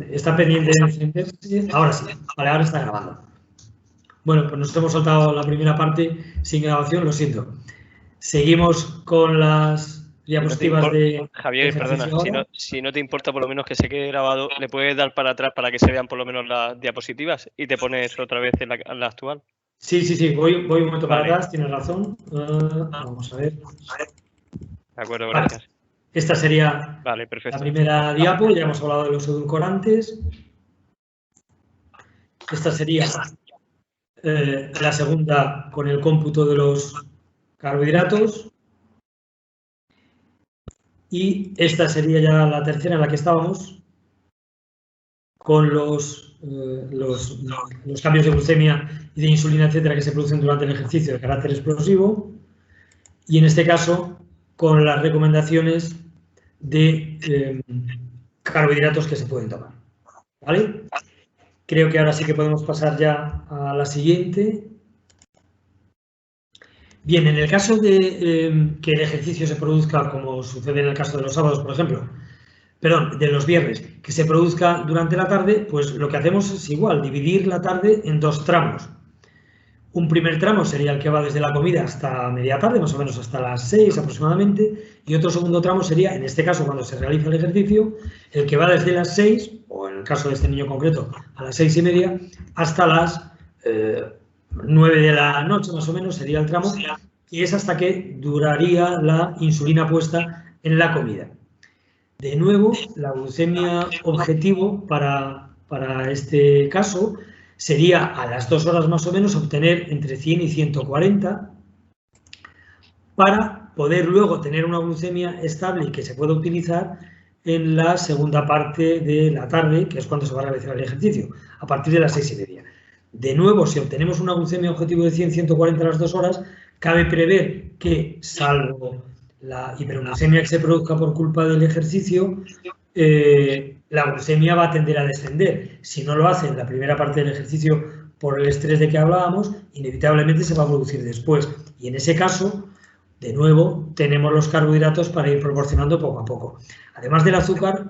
Está pendiente de encenderse. Ahora sí, vale, ahora está grabando. Bueno, pues nos hemos saltado la primera parte sin grabación, lo siento. Seguimos con las diapositivas de Javier, perdona, si no te importa por lo menos que se quede grabado, le puedes dar para atrás para que se vean por lo menos las diapositivas y te pones otra vez en la actual. Sí, voy un momento para atrás, tienes razón. Vamos a ver. De acuerdo, gracias. Esta sería la primera diapo, ya hemos hablado de los edulcorantes. Esta sería la segunda con el cómputo de los carbohidratos. Y esta sería ya la tercera en la que estábamos, con los cambios de glucemia y de insulina, etcétera, que se producen durante el ejercicio de carácter explosivo. Y en este caso, con las recomendaciones de carbohidratos que se pueden tomar. ¿Vale? Creo que ahora sí que podemos pasar ya a la siguiente. Bien, en el caso de que el ejercicio se produzca, como sucede en el caso de los sábados, por ejemplo, perdón, de los viernes, que se produzca durante la tarde, pues lo que hacemos es igual, dividir la tarde en dos tramos. Un primer tramo sería el que va desde la comida hasta media tarde, más o menos hasta las 6 aproximadamente, y otro segundo tramo sería, en este caso, cuando se realiza el ejercicio, el que va desde las 6, o en el caso de este niño concreto, a las 6:30, hasta las 9 de la noche, más o menos, sería el tramo, y es hasta que duraría la insulina puesta en la comida. De nuevo, la glucemia objetivo para este caso sería a las 2 horas más o menos obtener entre 100 y 140 para poder luego tener una glucemia estable y que se pueda utilizar en la segunda parte de la tarde, que es cuando se va a realizar el ejercicio, a partir de las 6:30. De nuevo, si obtenemos una glucemia objetivo de 100-140 a las 2 horas, cabe prever que, salvo la hiperglucemia que se produzca por culpa del ejercicio, la glucemia va a tender a descender. Si no lo hace en la primera parte del ejercicio por el estrés de que hablábamos, inevitablemente se va a producir después. Y en ese caso, de nuevo, tenemos los carbohidratos para ir proporcionando poco a poco. Además del azúcar,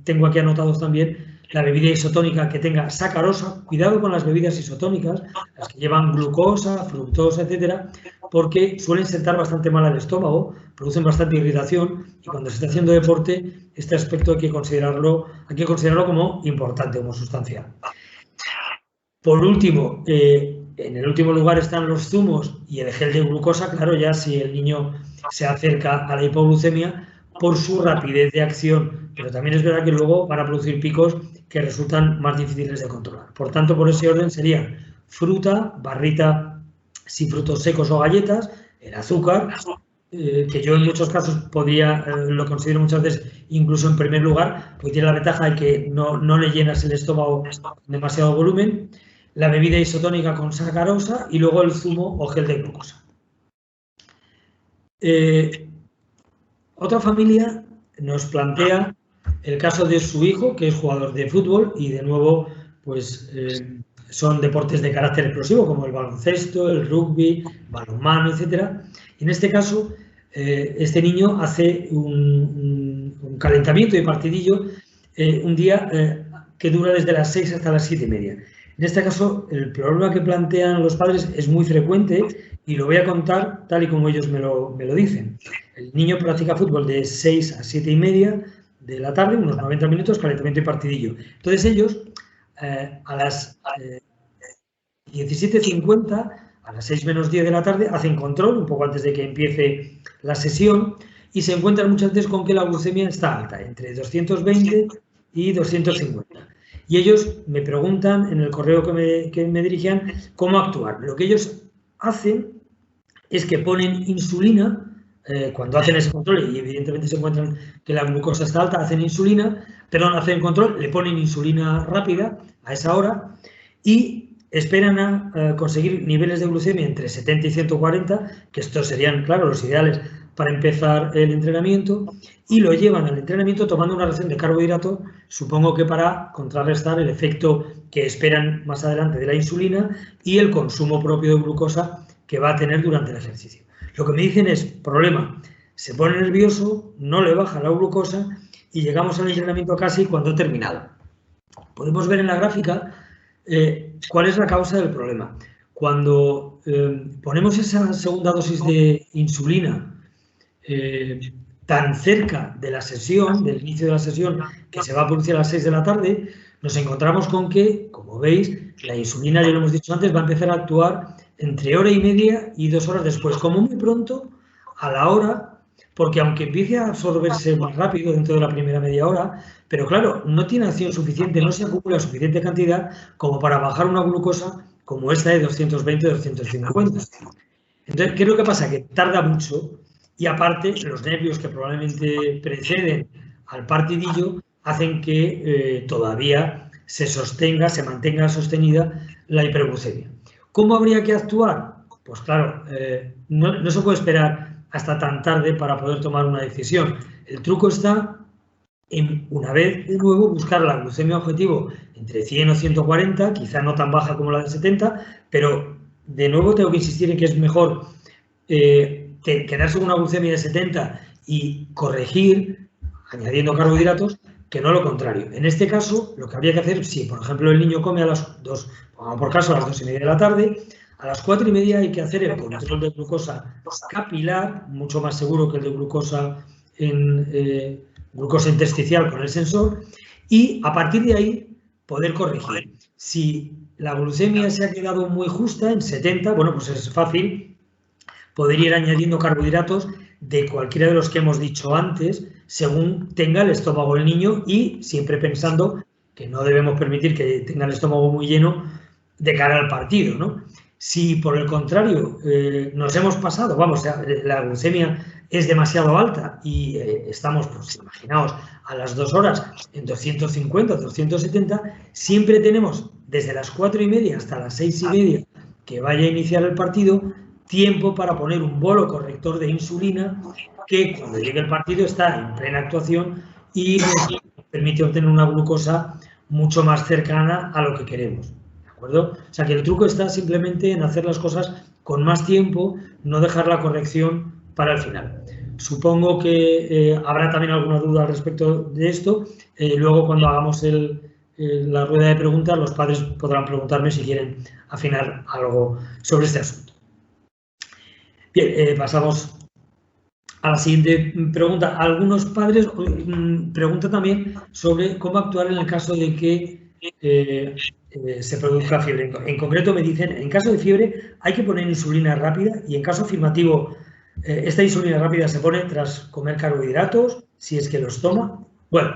tengo aquí anotados también la bebida isotónica que tenga sacarosa. Cuidado con las bebidas isotónicas, las que llevan glucosa, fructosa, etcétera, porque suelen sentar bastante mal al estómago, producen bastante irritación y cuando se está haciendo deporte, este aspecto hay que considerarlo como importante, como sustancia. Por último, en el último lugar están los zumos y el gel de glucosa, claro, ya si el niño se acerca a la hipoglucemia por su rapidez de acción, pero también es verdad que luego van a producir picos que resultan más difíciles de controlar. Por tanto, por ese orden serían fruta, barrita sin frutos secos o galletas, el azúcar, que yo en muchos casos lo considero muchas veces incluso en primer lugar, porque tiene la ventaja de que no le llenas el estómago con demasiado volumen, la bebida isotónica con sacarosa y luego el zumo o gel de glucosa. Otra familia nos plantea el caso de su hijo, que es jugador de fútbol y de nuevo pues son deportes de carácter explosivo como el baloncesto, el rugby, balonmano, etc. En este caso, este niño hace un calentamiento de partidillo un día que dura desde las 6 hasta las 7:30. En este caso, el problema que plantean los padres es muy frecuente y lo voy a contar tal y como ellos me lo dicen. El niño practica fútbol de 6 a 7:30 de la tarde, unos 90 minutos, calentamiento y partidillo. Entonces ellos, a las 17:50, a las 6 menos 10 de la tarde, hacen control, un poco antes de que empiece la sesión, y se encuentran muchas veces con que la glucemia está alta, entre 220 y 250. Y ellos me preguntan en el correo que me dirigían cómo actuar. Lo que ellos hacen es que ponen insulina cuando hacen ese control y evidentemente se encuentran que la glucosa está alta, hacen hacen control, le ponen insulina rápida a esa hora y esperan a conseguir niveles de glucemia entre 70 y 140, que estos serían, claro, los ideales para empezar el entrenamiento, y lo llevan al entrenamiento tomando una ración de carbohidrato, supongo que para contrarrestar el efecto que esperan más adelante de la insulina y el consumo propio de glucosa que va a tener durante el ejercicio. Lo que me dicen es, problema, se pone nervioso, no le baja la glucosa y llegamos al entrenamiento casi cuando ha terminado. Podemos ver en la gráfica cuál es la causa del problema. Cuando ponemos esa segunda dosis de insulina tan cerca de la sesión, del inicio de la sesión, que se va a producir a las 6 de la tarde, nos encontramos con que, como veis, la insulina, ya lo hemos dicho antes, va a empezar a actuar entre hora y media y 2 horas después, como muy pronto, a la hora, porque aunque empiece a absorberse más rápido dentro de la primera media hora, pero claro, no tiene acción suficiente, no se acumula suficiente cantidad como para bajar una glucosa como esta de 220 o 250. Entonces, ¿qué es lo que pasa? Que tarda mucho y aparte los nervios que probablemente preceden al partidillo hacen que todavía se mantenga sostenida la hiperglucemia. ¿Cómo habría que actuar? Pues claro, no se puede esperar hasta tan tarde para poder tomar una decisión. El truco está en, una vez de nuevo, buscar la glucemia objetivo entre 100 o 140, quizá no tan baja como la de 70, pero de nuevo tengo que insistir en que es mejor quedarse con una glucemia de 70 y corregir añadiendo carbohidratos que no lo contrario. En este caso, lo que habría que hacer, si por ejemplo el niño come a las 2, pongamos por caso a las 2:30 de la tarde, a las 4:30 hay que hacer el control de glucosa capilar, mucho más seguro que el de glucosa intersticial con el sensor, y a partir de ahí poder corregir. Si la glucemia se ha quedado muy justa, en 70, bueno, pues es fácil poder ir añadiendo carbohidratos de cualquiera de los que hemos dicho antes, según tenga el estómago el niño y siempre pensando que no debemos permitir que tenga el estómago muy lleno de cara al partido, ¿no? Si por el contrario nos hemos pasado, la glucemia es demasiado alta y estamos, pues imaginaos, a las 2 horas en 250, 270, siempre tenemos desde las 4:30 hasta las 6:30 que vaya a iniciar el partido, tiempo para poner un bolo corrector de insulina que cuando llegue el partido está en plena actuación y nos permite obtener una glucosa mucho más cercana a lo que queremos. ¿De acuerdo? O sea que el truco está simplemente en hacer las cosas con más tiempo, no dejar la corrección para el final. Supongo que habrá también alguna duda al respecto de esto. Luego cuando hagamos la rueda de preguntas, los padres podrán preguntarme si quieren afinar algo sobre este asunto. Bien, pasamos a la siguiente pregunta. Algunos padres preguntan también sobre cómo actuar en el caso de que se produzca fiebre. En concreto me dicen, en caso de fiebre hay que poner insulina rápida y en caso afirmativo, esta insulina rápida se pone tras comer carbohidratos, si es que los toma. Bueno,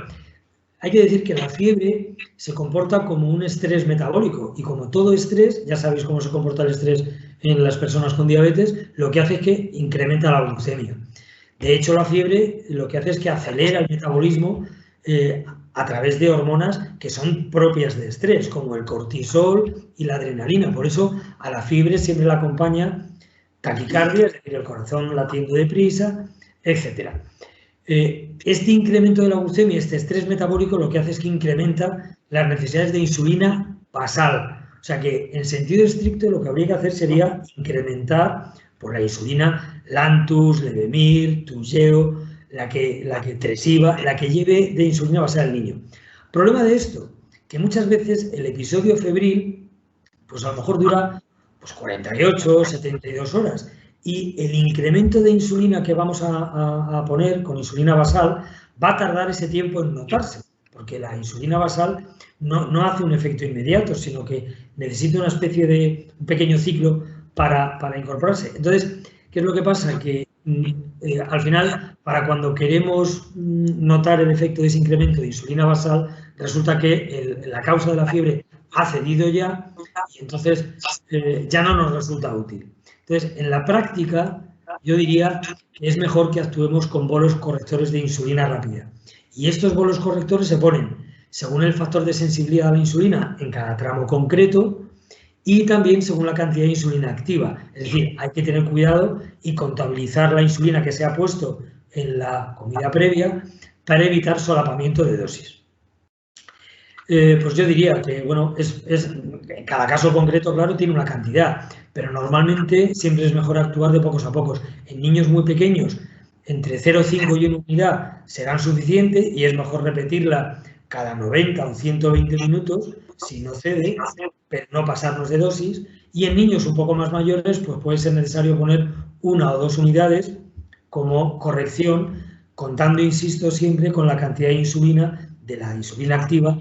hay que decir que la fiebre se comporta como un estrés metabólico y como todo estrés, ya sabéis cómo se comporta el estrés en las personas con diabetes, lo que hace es que incrementa la glucemia. De hecho, la fiebre lo que hace es que acelera el metabolismo a través de hormonas que son propias de estrés, como el cortisol y la adrenalina. Por eso a la fiebre siempre la acompaña taquicardia, es decir, el corazón latiendo deprisa, etc. Este incremento de la glucemia, este estrés metabólico, lo que hace es que incrementa las necesidades de insulina basal. O sea que, en sentido estricto, lo que habría que hacer sería incrementar por la insulina Lantus, Levemir, Toujeo, la que Tresiba, la que lleve de insulina basal al niño. Problema de esto, que muchas veces el episodio febril, pues a lo mejor dura pues 48, 72 horas. Y el incremento de insulina que vamos a poner con insulina basal va a tardar ese tiempo en notarse, porque la insulina basal no hace un efecto inmediato, sino que necesita una especie de un pequeño ciclo para incorporarse. Entonces, ¿qué es lo que pasa? Que al final, para cuando queremos notar el efecto de ese incremento de insulina basal, resulta que la causa de la fiebre ha cedido ya y entonces ya no nos resulta útil. Entonces, en la práctica, yo diría que es mejor que actuemos con bolos correctores de insulina rápida. Y estos bolos correctores se ponen según el factor de sensibilidad a la insulina en cada tramo concreto y también según la cantidad de insulina activa. Es decir, hay que tener cuidado y contabilizar la insulina que se ha puesto en la comida previa para evitar solapamiento de dosis. Pues yo diría que, bueno, en cada caso concreto, claro, tiene una cantidad, pero normalmente siempre es mejor actuar de pocos a pocos. En niños muy pequeños entre 0,5 y 1 unidad serán suficientes y es mejor repetirla cada 90 o 120 minutos si no cede, pero no pasarnos de dosis. Y en niños un poco más mayores, pues puede ser necesario poner 1 o 2 unidades como corrección, contando, insisto, siempre con la cantidad de insulina, de la insulina activa,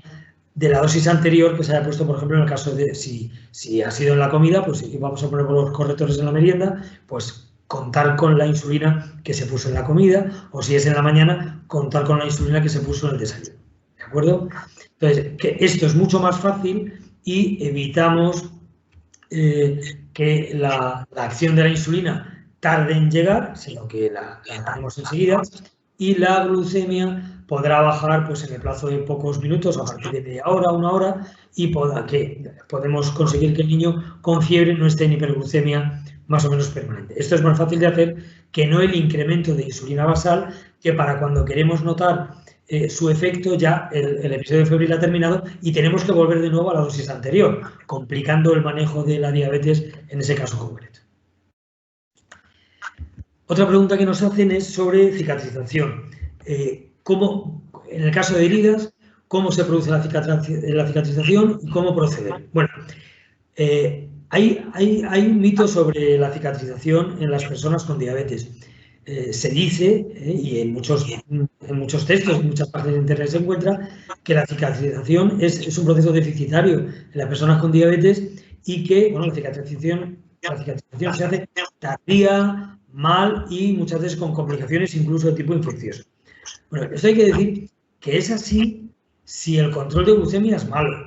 de la dosis anterior que se haya puesto, por ejemplo, en el caso de si ha sido en la comida, pues si vamos a poner los correctores en la merienda, pues contar con la insulina que se puso en la comida, o si es en la mañana, contar con la insulina que se puso en el desayuno. ¿De acuerdo? Entonces, que esto es mucho más fácil y evitamos que la acción de la insulina tarde en llegar, sino que la tenemos enseguida, y la glucemia podrá bajar pues, en el plazo de pocos minutos, a partir de media hora, 1 hora, y podemos conseguir que el niño con fiebre no esté en hiperglucemia más o menos permanente. Esto es más fácil de hacer que no el incremento de insulina basal, que para cuando queremos notar su efecto ya el episodio febril ha terminado y tenemos que volver de nuevo a la dosis anterior, complicando el manejo de la diabetes en ese caso concreto. Otra pregunta que nos hacen es sobre cicatrización. En el caso de heridas, ¿cómo se produce la cicatrización y cómo proceder? Bueno, hay un mito sobre la cicatrización en las personas con diabetes. Se dice, y en muchos textos, en muchas partes de internet se encuentra, que la cicatrización es un proceso deficitario en las personas con diabetes y que bueno, la cicatrización se hace tardía, mal y muchas veces con complicaciones incluso de tipo infeccioso. Bueno, esto hay que decir que es así si el control de glucemia es malo.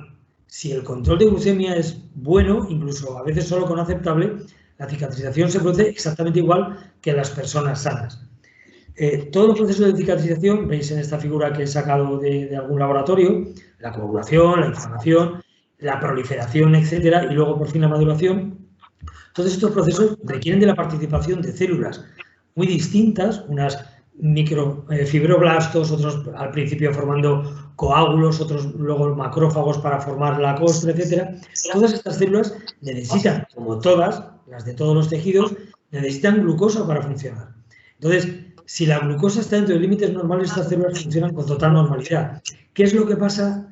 Si el control de glucemia es bueno, incluso a veces solo con aceptable, la cicatrización se produce exactamente igual que en las personas sanas. Todos los procesos de cicatrización, veis en esta figura que he sacado de algún laboratorio, la coagulación, la inflamación, la proliferación, etcétera, y luego por fin la maduración. Todos estos procesos requieren de la participación de células muy distintas, unas microfibroblastos, otros al principio formando coágulos, otros luego macrófagos para formar la costra, etcétera. Todas estas células necesitan, como todas, las de todos los tejidos, necesitan glucosa para funcionar. Entonces, si la glucosa está dentro de límites normales, estas células funcionan con total normalidad. ¿Qué es lo que pasa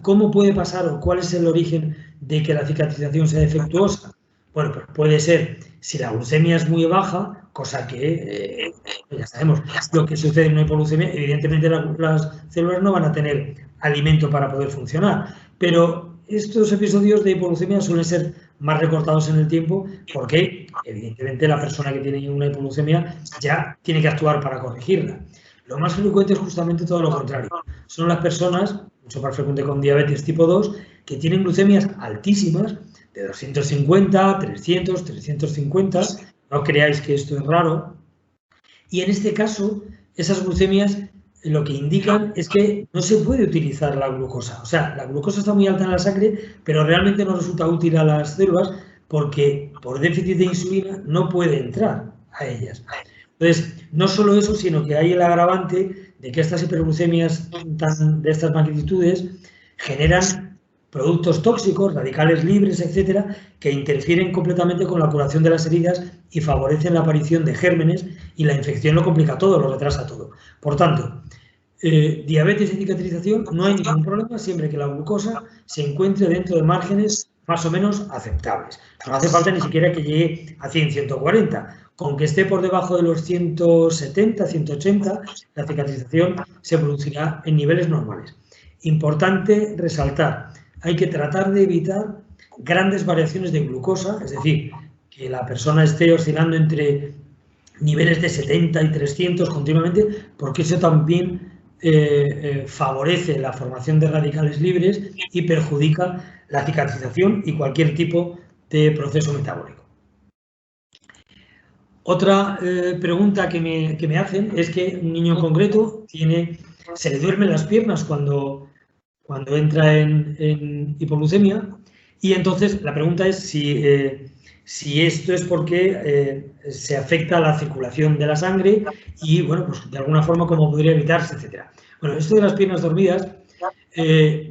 cómo puede pasar o cuál es el origen de que la cicatrización sea defectuosa? Bueno, pues puede ser si la glucemia es muy baja, cosa que ya sabemos lo que sucede en una hipoglucemia, evidentemente las células no van a tener alimento para poder funcionar, pero estos episodios de hipoglucemia suelen ser más recortados en el tiempo porque evidentemente la persona que tiene una hipoglucemia ya tiene que actuar para corregirla. Lo más frecuente es justamente todo lo contrario. Son las personas, mucho más frecuente con diabetes tipo 2, que tienen glucemias altísimas, de 250, 300, 350. No creáis que esto es raro. Y en este caso, esas glucemias lo que indican es que no se puede utilizar la glucosa. O sea, la glucosa está muy alta en la sangre, pero realmente no resulta útil a las células porque por déficit de insulina no puede entrar a ellas. Entonces, no solo eso, sino que hay el agravante de que estas hiperglucemias de estas magnitudes generan productos tóxicos, radicales libres, etcétera, que interfieren completamente con la curación de las heridas y favorecen la aparición de gérmenes y la infección lo complica todo, lo retrasa todo. Por tanto, diabetes y cicatrización no hay ningún problema siempre que la glucosa se encuentre dentro de márgenes más o menos aceptables. No hace falta ni siquiera que llegue a 100, 140. Con que esté por debajo de los 170, 180, la cicatrización se producirá en niveles normales. Importante resaltar, hay que tratar de evitar grandes variaciones de glucosa, es decir, que la persona esté oscilando entre niveles de 70 y 300 continuamente, porque eso también favorece la formación de radicales libres y perjudica la cicatrización y cualquier tipo de proceso metabólico. Otra pregunta que me hacen es que un niño en concreto se le duermen las piernas cuando entra en hipoglucemia y entonces la pregunta es si esto es porque se afecta la circulación de la sangre y, bueno, pues de alguna forma cómo podría evitarse, etcétera. Bueno, esto de las piernas dormidas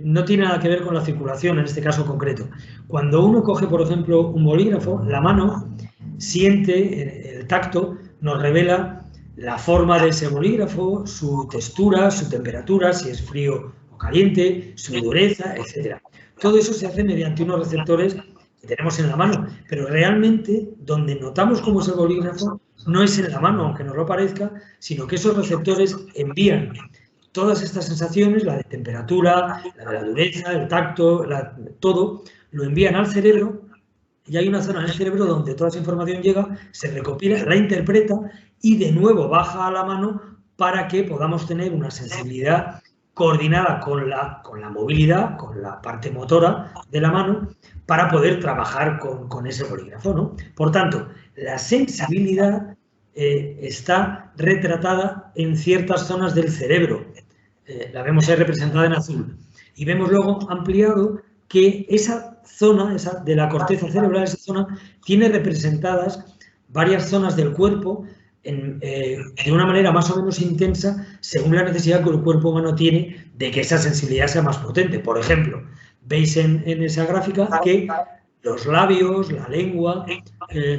no tiene nada que ver con la circulación en este caso concreto. Cuando uno coge, por ejemplo, un bolígrafo, la mano siente el tacto nos revela la forma de ese bolígrafo, su textura, su temperatura, si es frío o caliente, su dureza, etc. Todo eso se hace mediante unos receptores que tenemos en la mano, pero realmente donde notamos cómo es el bolígrafo no es en la mano, aunque nos lo parezca, sino que esos receptores envían todas estas sensaciones, la de temperatura, la de la dureza, el tacto, todo, lo envían al cerebro y hay una zona en el cerebro donde toda esa información llega, se recopila, la interpreta y de nuevo baja a la mano para que podamos tener una sensibilidad coordinada con la movilidad, con la parte motora de la mano, para poder trabajar con ese bolígrafo, ¿no? Por tanto, la sensibilidad está retratada en ciertas zonas del cerebro. La vemos ahí representada en azul. Y vemos luego ampliado que esa zona, esa de la corteza cerebral, esa zona, tiene representadas varias zonas del cuerpo de una manera más o menos intensa según la necesidad que el cuerpo humano tiene de que esa sensibilidad sea más potente. Por ejemplo, veis en esa gráfica que los labios, la lengua,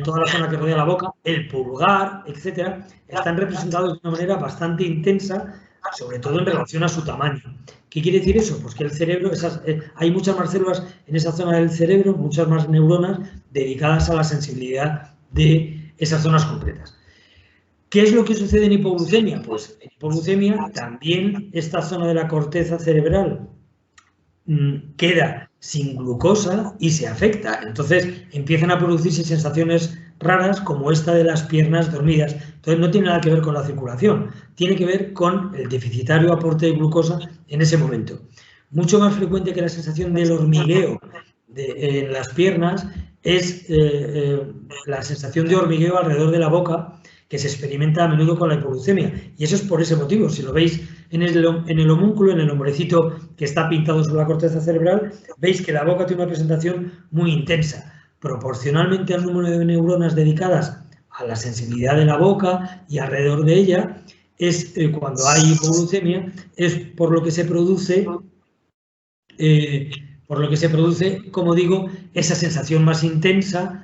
toda la zona que rodea la boca, el pulgar, etcétera, están representados de una manera bastante intensa, sobre todo en relación a su tamaño. ¿Qué quiere decir eso? Pues que el cerebro, hay muchas más células en esa zona del cerebro, muchas más neuronas dedicadas a la sensibilidad de esas zonas concretas. ¿Qué es lo que sucede en hipoglucemia? Pues en hipoglucemia también esta zona de la corteza cerebral queda sin glucosa y se afecta. Entonces empiezan a producirse sensaciones raras como esta de las piernas dormidas. Entonces no tiene nada que ver con la circulación, tiene que ver con el deficitario aporte de glucosa en ese momento. Mucho más frecuente que la sensación del hormigueo en las piernas es la sensación de hormigueo alrededor de la boca, que se experimenta a menudo con la hipoglucemia. Y eso es por ese motivo. Si lo veis en el homúnculo, en el hombrecito que está pintado sobre la corteza cerebral, veis que la boca tiene una presentación muy intensa. Proporcionalmente al número de neuronas dedicadas a la sensibilidad de la boca y alrededor de ella, es cuando hay hipoglucemia, es por lo que se produce, como digo, esa sensación más intensa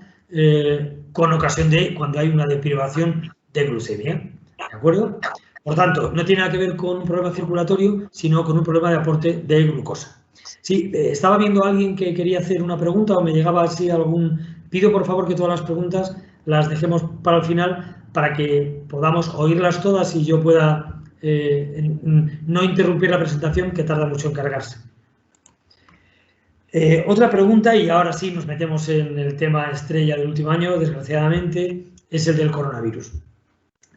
con ocasión de cuando hay una deprivación de glucemia. ¿De acuerdo? Por tanto, no tiene nada que ver con un problema circulatorio, sino con un problema de aporte de glucosa. Sí, estaba viendo a alguien que quería hacer una pregunta o me llegaba así algún... Pido por favor que todas las preguntas las dejemos para el final para que podamos oírlas todas y yo pueda no interrumpir la presentación, que tarda mucho en cargarse. Otra pregunta, y ahora sí nos metemos en el tema estrella del último año, desgraciadamente, es el del coronavirus.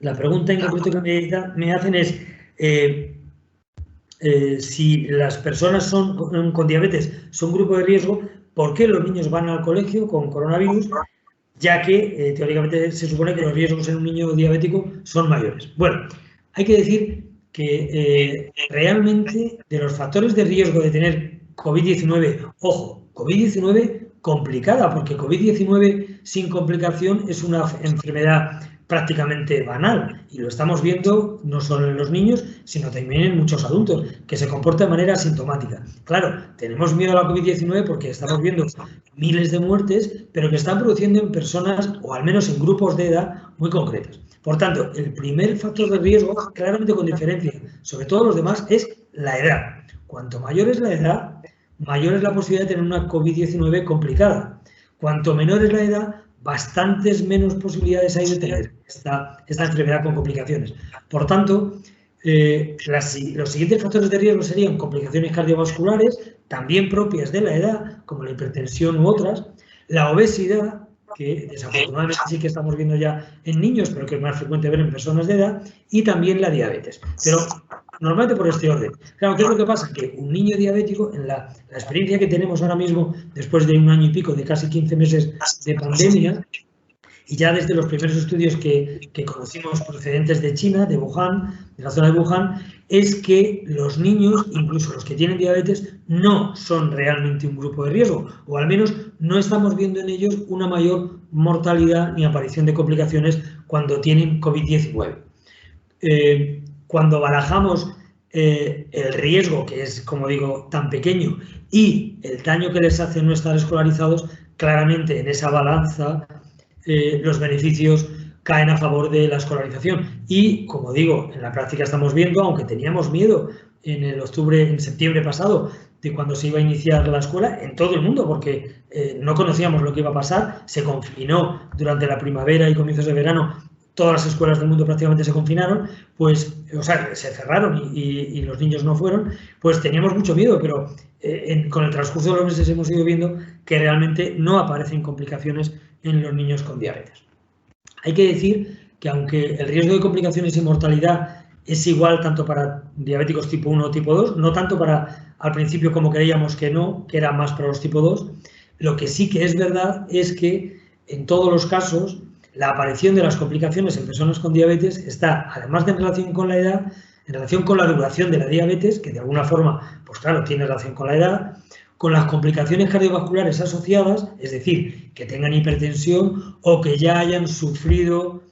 La pregunta en concreto que me hacen es si las personas con diabetes son grupo de riesgo, ¿por qué los niños van al colegio con coronavirus? Ya que teóricamente se supone que los riesgos en un niño diabético son mayores. Bueno, hay que decir que realmente de los factores de riesgo de tener COVID-19, ojo, COVID-19 complicada, porque COVID-19 sin complicación es una enfermedad prácticamente banal y lo estamos viendo no solo en los niños, sino también en muchos adultos, que se comporta de manera asintomática. Claro, tenemos miedo a la COVID-19 porque estamos viendo miles de muertes, pero que están produciendo en personas, o al menos en grupos de edad muy concretos. Por tanto, el primer factor de riesgo, claramente con diferencia sobre todos los demás, es la edad. Cuanto mayor es la edad, mayor es la posibilidad de tener una COVID-19 complicada. Cuanto menor es la edad, bastantes menos posibilidades hay de tener esta enfermedad con complicaciones. Por tanto, los siguientes factores de riesgo serían complicaciones cardiovasculares, también propias de la edad, como la hipertensión u otras, la obesidad, que desafortunadamente sí que estamos viendo ya en niños, pero que es más frecuente ver en personas de edad, y también la diabetes. Pero normalmente por este orden. Claro, ¿qué es lo que pasa? Que un niño diabético, en la experiencia que tenemos ahora mismo, después de un año y pico, de casi 15 meses de pandemia, y ya desde los primeros estudios que conocimos procedentes de China, de Wuhan, de la zona de Wuhan, es que los niños, incluso los que tienen diabetes, no son realmente un grupo de riesgo, o al menos no estamos viendo en ellos una mayor mortalidad ni aparición de complicaciones cuando tienen COVID-19. Cuando barajamos el riesgo, que es, como digo, tan pequeño, y el daño que les hace no estar escolarizados, claramente en esa balanza los beneficios caen a favor de la escolarización. Y, como digo, en la práctica estamos viendo, aunque teníamos miedo en septiembre pasado, de cuando se iba a iniciar la escuela, en todo el mundo, porque no conocíamos lo que iba a pasar, se confinó durante la primavera y comienzos de verano, todas las escuelas del mundo prácticamente se confinaron, pues, o sea, se cerraron y los niños no fueron, pues teníamos mucho miedo, pero con el transcurso de los meses hemos ido viendo que realmente no aparecen complicaciones en los niños con diabetes. Hay que decir que aunque el riesgo de complicaciones y mortalidad es igual tanto para diabéticos tipo 1 o tipo 2, no tanto para al principio como creíamos que no, que era más para los tipo 2, lo que sí que es verdad es que en todos los casos la aparición de las complicaciones en personas con diabetes está, además de en relación con la edad, en relación con la duración de la diabetes, que de alguna forma, pues claro, tiene relación con la edad, con las complicaciones cardiovasculares asociadas, es decir, que tengan hipertensión o que ya hayan sufrido,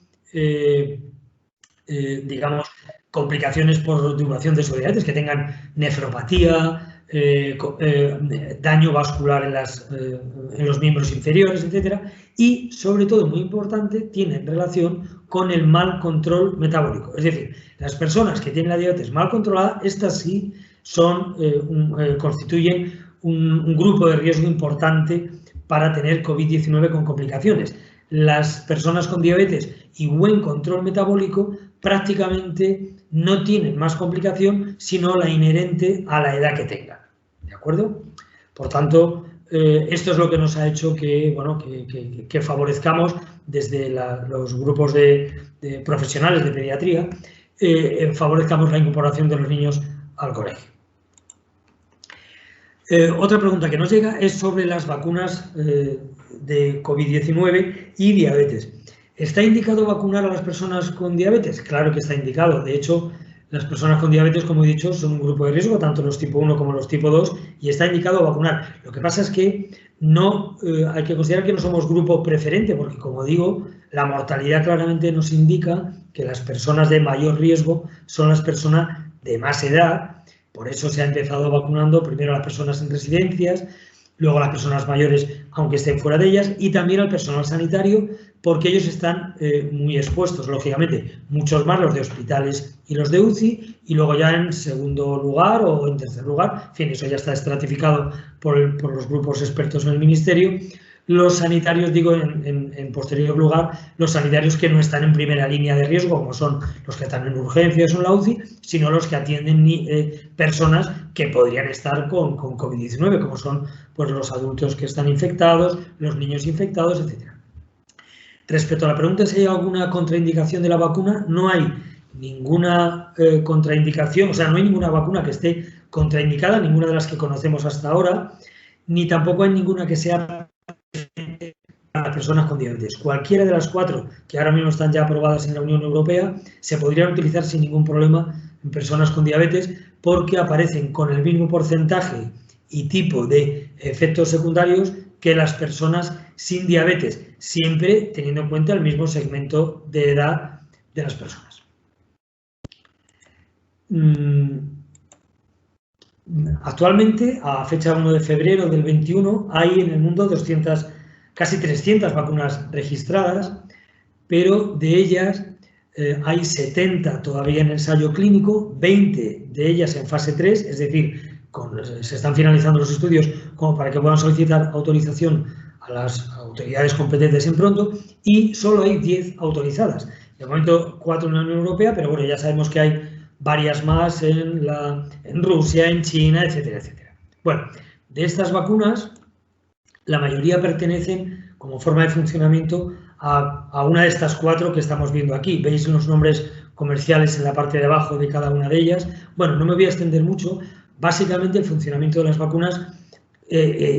digamos, complicaciones por duración de su diabetes, que tengan nefropatía, daño vascular en los miembros inferiores, etcétera, y sobre todo, muy importante, tienen relación con el mal control metabólico. Es decir, las personas que tienen la diabetes mal controlada, estas sí constituyen un grupo de riesgo importante para tener COVID-19 con complicaciones. Las personas con diabetes y buen control metabólico prácticamente no tienen más complicación sino la inherente a la edad que tengan. ¿De acuerdo? Por tanto, esto es lo que nos ha hecho que, bueno, que favorezcamos desde los grupos de profesionales de pediatría, favorezcamos la incorporación de los niños al colegio. Otra pregunta que nos llega es sobre las vacunas de COVID-19 y diabetes. ¿Está indicado vacunar a las personas con diabetes? Claro que está indicado. De hecho, las personas con diabetes, como he dicho, son un grupo de riesgo, tanto los tipo 1 como los tipo 2, y está indicado vacunar. Lo que pasa es que no hay que considerar que no somos grupo preferente, porque, como digo, la mortalidad claramente nos indica que las personas de mayor riesgo son las personas de más edad. Por eso se ha empezado vacunando primero a las personas en residencias, luego a las personas mayores, aunque estén fuera de ellas, y también al personal sanitario, porque ellos están muy expuestos, lógicamente, muchos más los de hospitales y los de UCI, y luego ya en segundo lugar o en tercer lugar, en fin, eso ya está estratificado por los grupos expertos en el Ministerio. Los sanitarios, digo, en posterior lugar, los sanitarios que no están en primera línea de riesgo, como son los que están en urgencias o en la UCI, sino los que atienden personas que podrían estar con COVID-19, como son pues, los adultos que están infectados, los niños infectados, etc. Respecto a la pregunta si hay alguna contraindicación de la vacuna, no hay ninguna contraindicación, o sea, no hay ninguna vacuna que esté contraindicada, ninguna de las que conocemos hasta ahora, ni tampoco hay ninguna que sea para personas con diabetes. Cualquiera de las 4 que ahora mismo están ya aprobadas en la Unión Europea se podrían utilizar sin ningún problema en personas con diabetes porque aparecen con el mismo porcentaje y tipo de efectos secundarios que las personas sin diabetes, siempre teniendo en cuenta el mismo segmento de edad de las personas. Actualmente, a fecha 1 de febrero del 21, hay en el mundo casi 300 vacunas registradas, pero de ellas hay 70 todavía en ensayo clínico, 20 de ellas en fase 3, es decir, se están finalizando los estudios como para que puedan solicitar autorización a las autoridades competentes en pronto, y solo hay 10 autorizadas. De momento 4 en la Unión Europea, pero bueno, ya sabemos que hay varias más en Rusia, en China, etcétera, etcétera. Bueno, de estas vacunas, la mayoría pertenecen como forma de funcionamiento a una de estas 4 que estamos viendo aquí. Veis los nombres comerciales en la parte de abajo de cada una de ellas. Bueno, no me voy a extender mucho. Básicamente el funcionamiento de las vacunas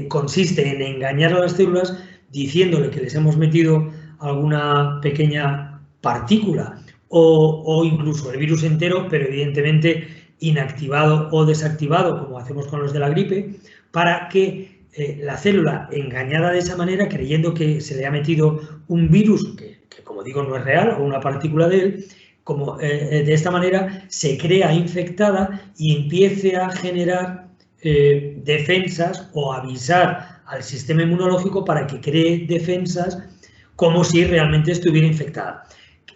consiste en engañar a las células diciéndole que les hemos metido alguna pequeña partícula o incluso el virus entero, pero evidentemente inactivado o desactivado, como hacemos con los de la gripe, para que la célula, engañada de esa manera, creyendo que se le ha metido un virus, que como digo no es real, o una partícula de él, de esta manera se crea infectada y empiece a generar defensas o avisar al sistema inmunológico para que cree defensas como si realmente estuviera infectada.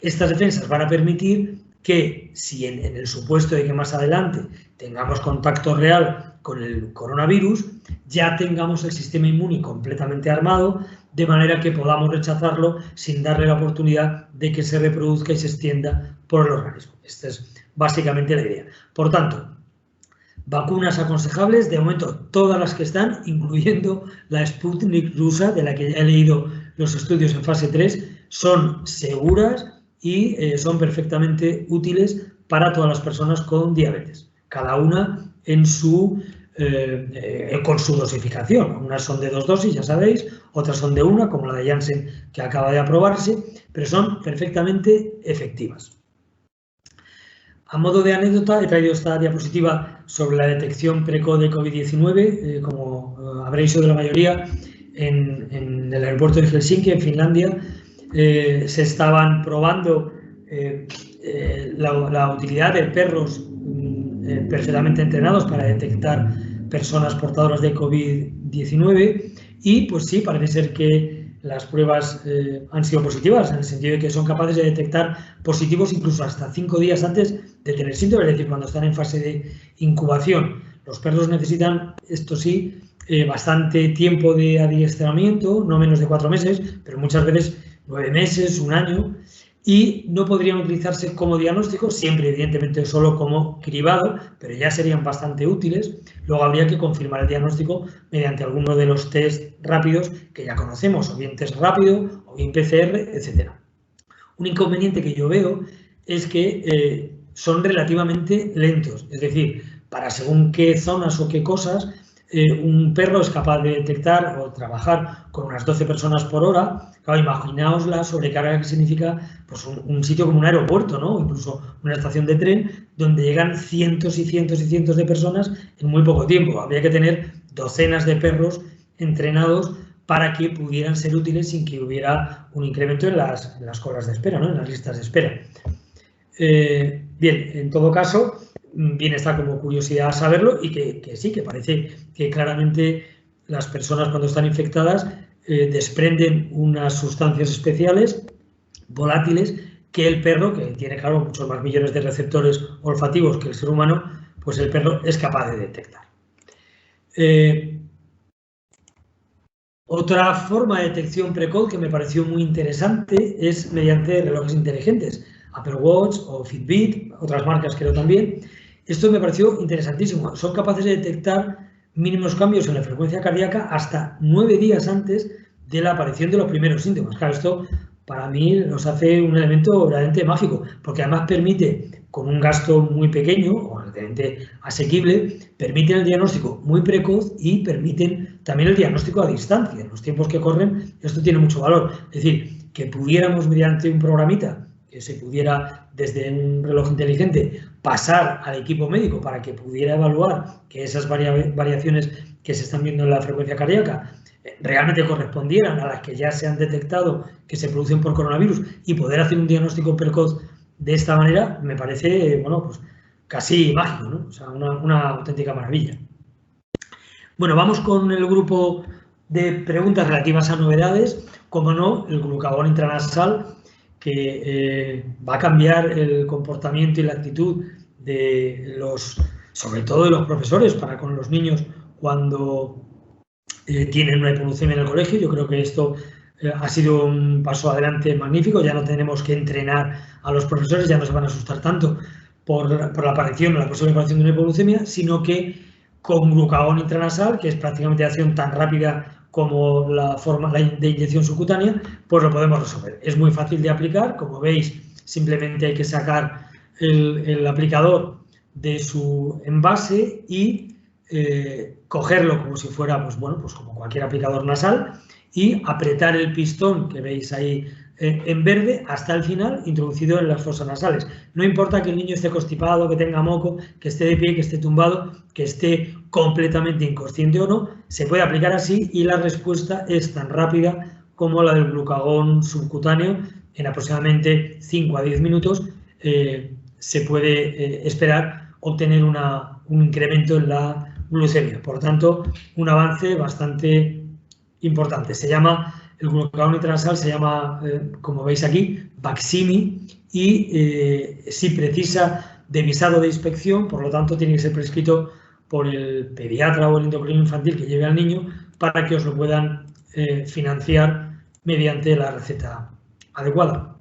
Estas defensas van a permitir que si en el supuesto de que más adelante tengamos contacto real con el coronavirus, ya tengamos el sistema inmune completamente armado, de manera que podamos rechazarlo sin darle la oportunidad de que se reproduzca y se extienda por el organismo. Esta es básicamente la idea. Por tanto, vacunas aconsejables, de momento todas las que están, incluyendo la Sputnik rusa, de la que ya he leído los estudios en fase 3, son seguras y son perfectamente útiles para todas las personas con diabetes, cada una en con su dosificación. Unas son de 2 dosis, ya sabéis, otras son de 1, como la de Janssen, que acaba de aprobarse, pero son perfectamente efectivas. A modo de anécdota, he traído esta diapositiva sobre la detección precoz de COVID-19. Como habréis oído la mayoría, en el aeropuerto de Helsinki, en Finlandia, se estaban probando la utilidad de perros perfectamente entrenados para detectar personas portadoras de COVID-19 y, pues sí, parece ser que las pruebas han sido positivas, en el sentido de que son capaces de detectar positivos incluso hasta 5 días antes de tener síntomas, es decir, cuando están en fase de incubación. Los perros necesitan, esto sí, bastante tiempo de adiestramiento, no menos de 4 meses, pero muchas veces 9 meses, 1 año, y no podrían utilizarse como diagnóstico, siempre evidentemente solo como cribado, pero ya serían bastante útiles. Luego habría que confirmar el diagnóstico mediante alguno de los test rápidos que ya conocemos, o bien test rápido, o bien PCR, etc. Un inconveniente que yo veo es que son relativamente lentos, es decir, para según qué zonas o qué cosas, un perro es capaz de detectar o trabajar con unas 12 personas por hora. Claro, imaginaos la sobrecarga que significa pues, un sitio como un aeropuerto, ¿no? Incluso una estación de tren donde llegan cientos y cientos y cientos de personas en muy poco tiempo. Habría que tener docenas de perros entrenados para que pudieran ser útiles sin que hubiera un incremento en las colas de espera, ¿no? En las listas de espera. Bien, en todo caso, bien está como curiosidad saberlo y que sí, que parece que claramente las personas cuando están infectadas desprenden unas sustancias especiales, volátiles, que el perro, que tiene, claro, muchos más millones de receptores olfativos que el ser humano, pues el perro es capaz de detectar. Otra forma de detección precoz que me pareció muy interesante es mediante relojes inteligentes, Apple Watch o Fitbit, otras marcas creo también. Esto me pareció interesantísimo. Son capaces de detectar mínimos cambios en la frecuencia cardíaca hasta 9 días antes de la aparición de los primeros síntomas. Claro, esto para mí nos hace un elemento verdaderamente mágico, porque además permite, con un gasto muy pequeño o relativamente asequible, permiten el diagnóstico muy precoz y permiten también el diagnóstico a distancia. En los tiempos que corren esto tiene mucho valor. Es decir, que pudiéramos mediante un programita, que se pudiera desde un reloj inteligente pasar al equipo médico para que pudiera evaluar que esas variaciones que se están viendo en la frecuencia cardíaca realmente correspondieran a las que ya se han detectado que se producen por coronavirus y poder hacer un diagnóstico precoz de esta manera, me parece, bueno, pues casi mágico, ¿no? O sea, una auténtica maravilla. Bueno, vamos con el grupo de preguntas relativas a novedades. Como no, el glucagón intranasal, que va a cambiar el comportamiento y la actitud de sobre todo de los profesores para con los niños cuando tienen una hipoglucemia en el colegio. Yo creo que esto ha sido un paso adelante magnífico. Ya no tenemos que entrenar a los profesores, ya no se van a asustar tanto por la aparición o la posible aparición de una hipoglucemia, sino que con glucagón intranasal, que es prácticamente de acción tan rápida como la forma de inyección subcutánea, pues lo podemos resolver. Es muy fácil de aplicar, como veis, simplemente hay que sacar el aplicador de su envase y cogerlo como si fuera, pues bueno, pues como cualquier aplicador nasal y apretar el pistón que veis ahí en verde hasta el final, introducido en las fosas nasales. No importa que el niño esté constipado, que tenga moco, que esté de pie, que esté tumbado, que esté completamente inconsciente o no, se puede aplicar así y la respuesta es tan rápida como la del glucagón subcutáneo. En aproximadamente 5 a 10 minutos se puede esperar obtener un incremento en la glucemia. Por tanto, un avance bastante importante. Se llama el glucagón transal se llama, como veis aquí, Baqsimi, y si precisa de visado de inspección, por lo tanto tiene que ser prescrito por el pediatra o el endocrino infantil que lleve al niño para que os lo puedan financiar mediante la receta adecuada.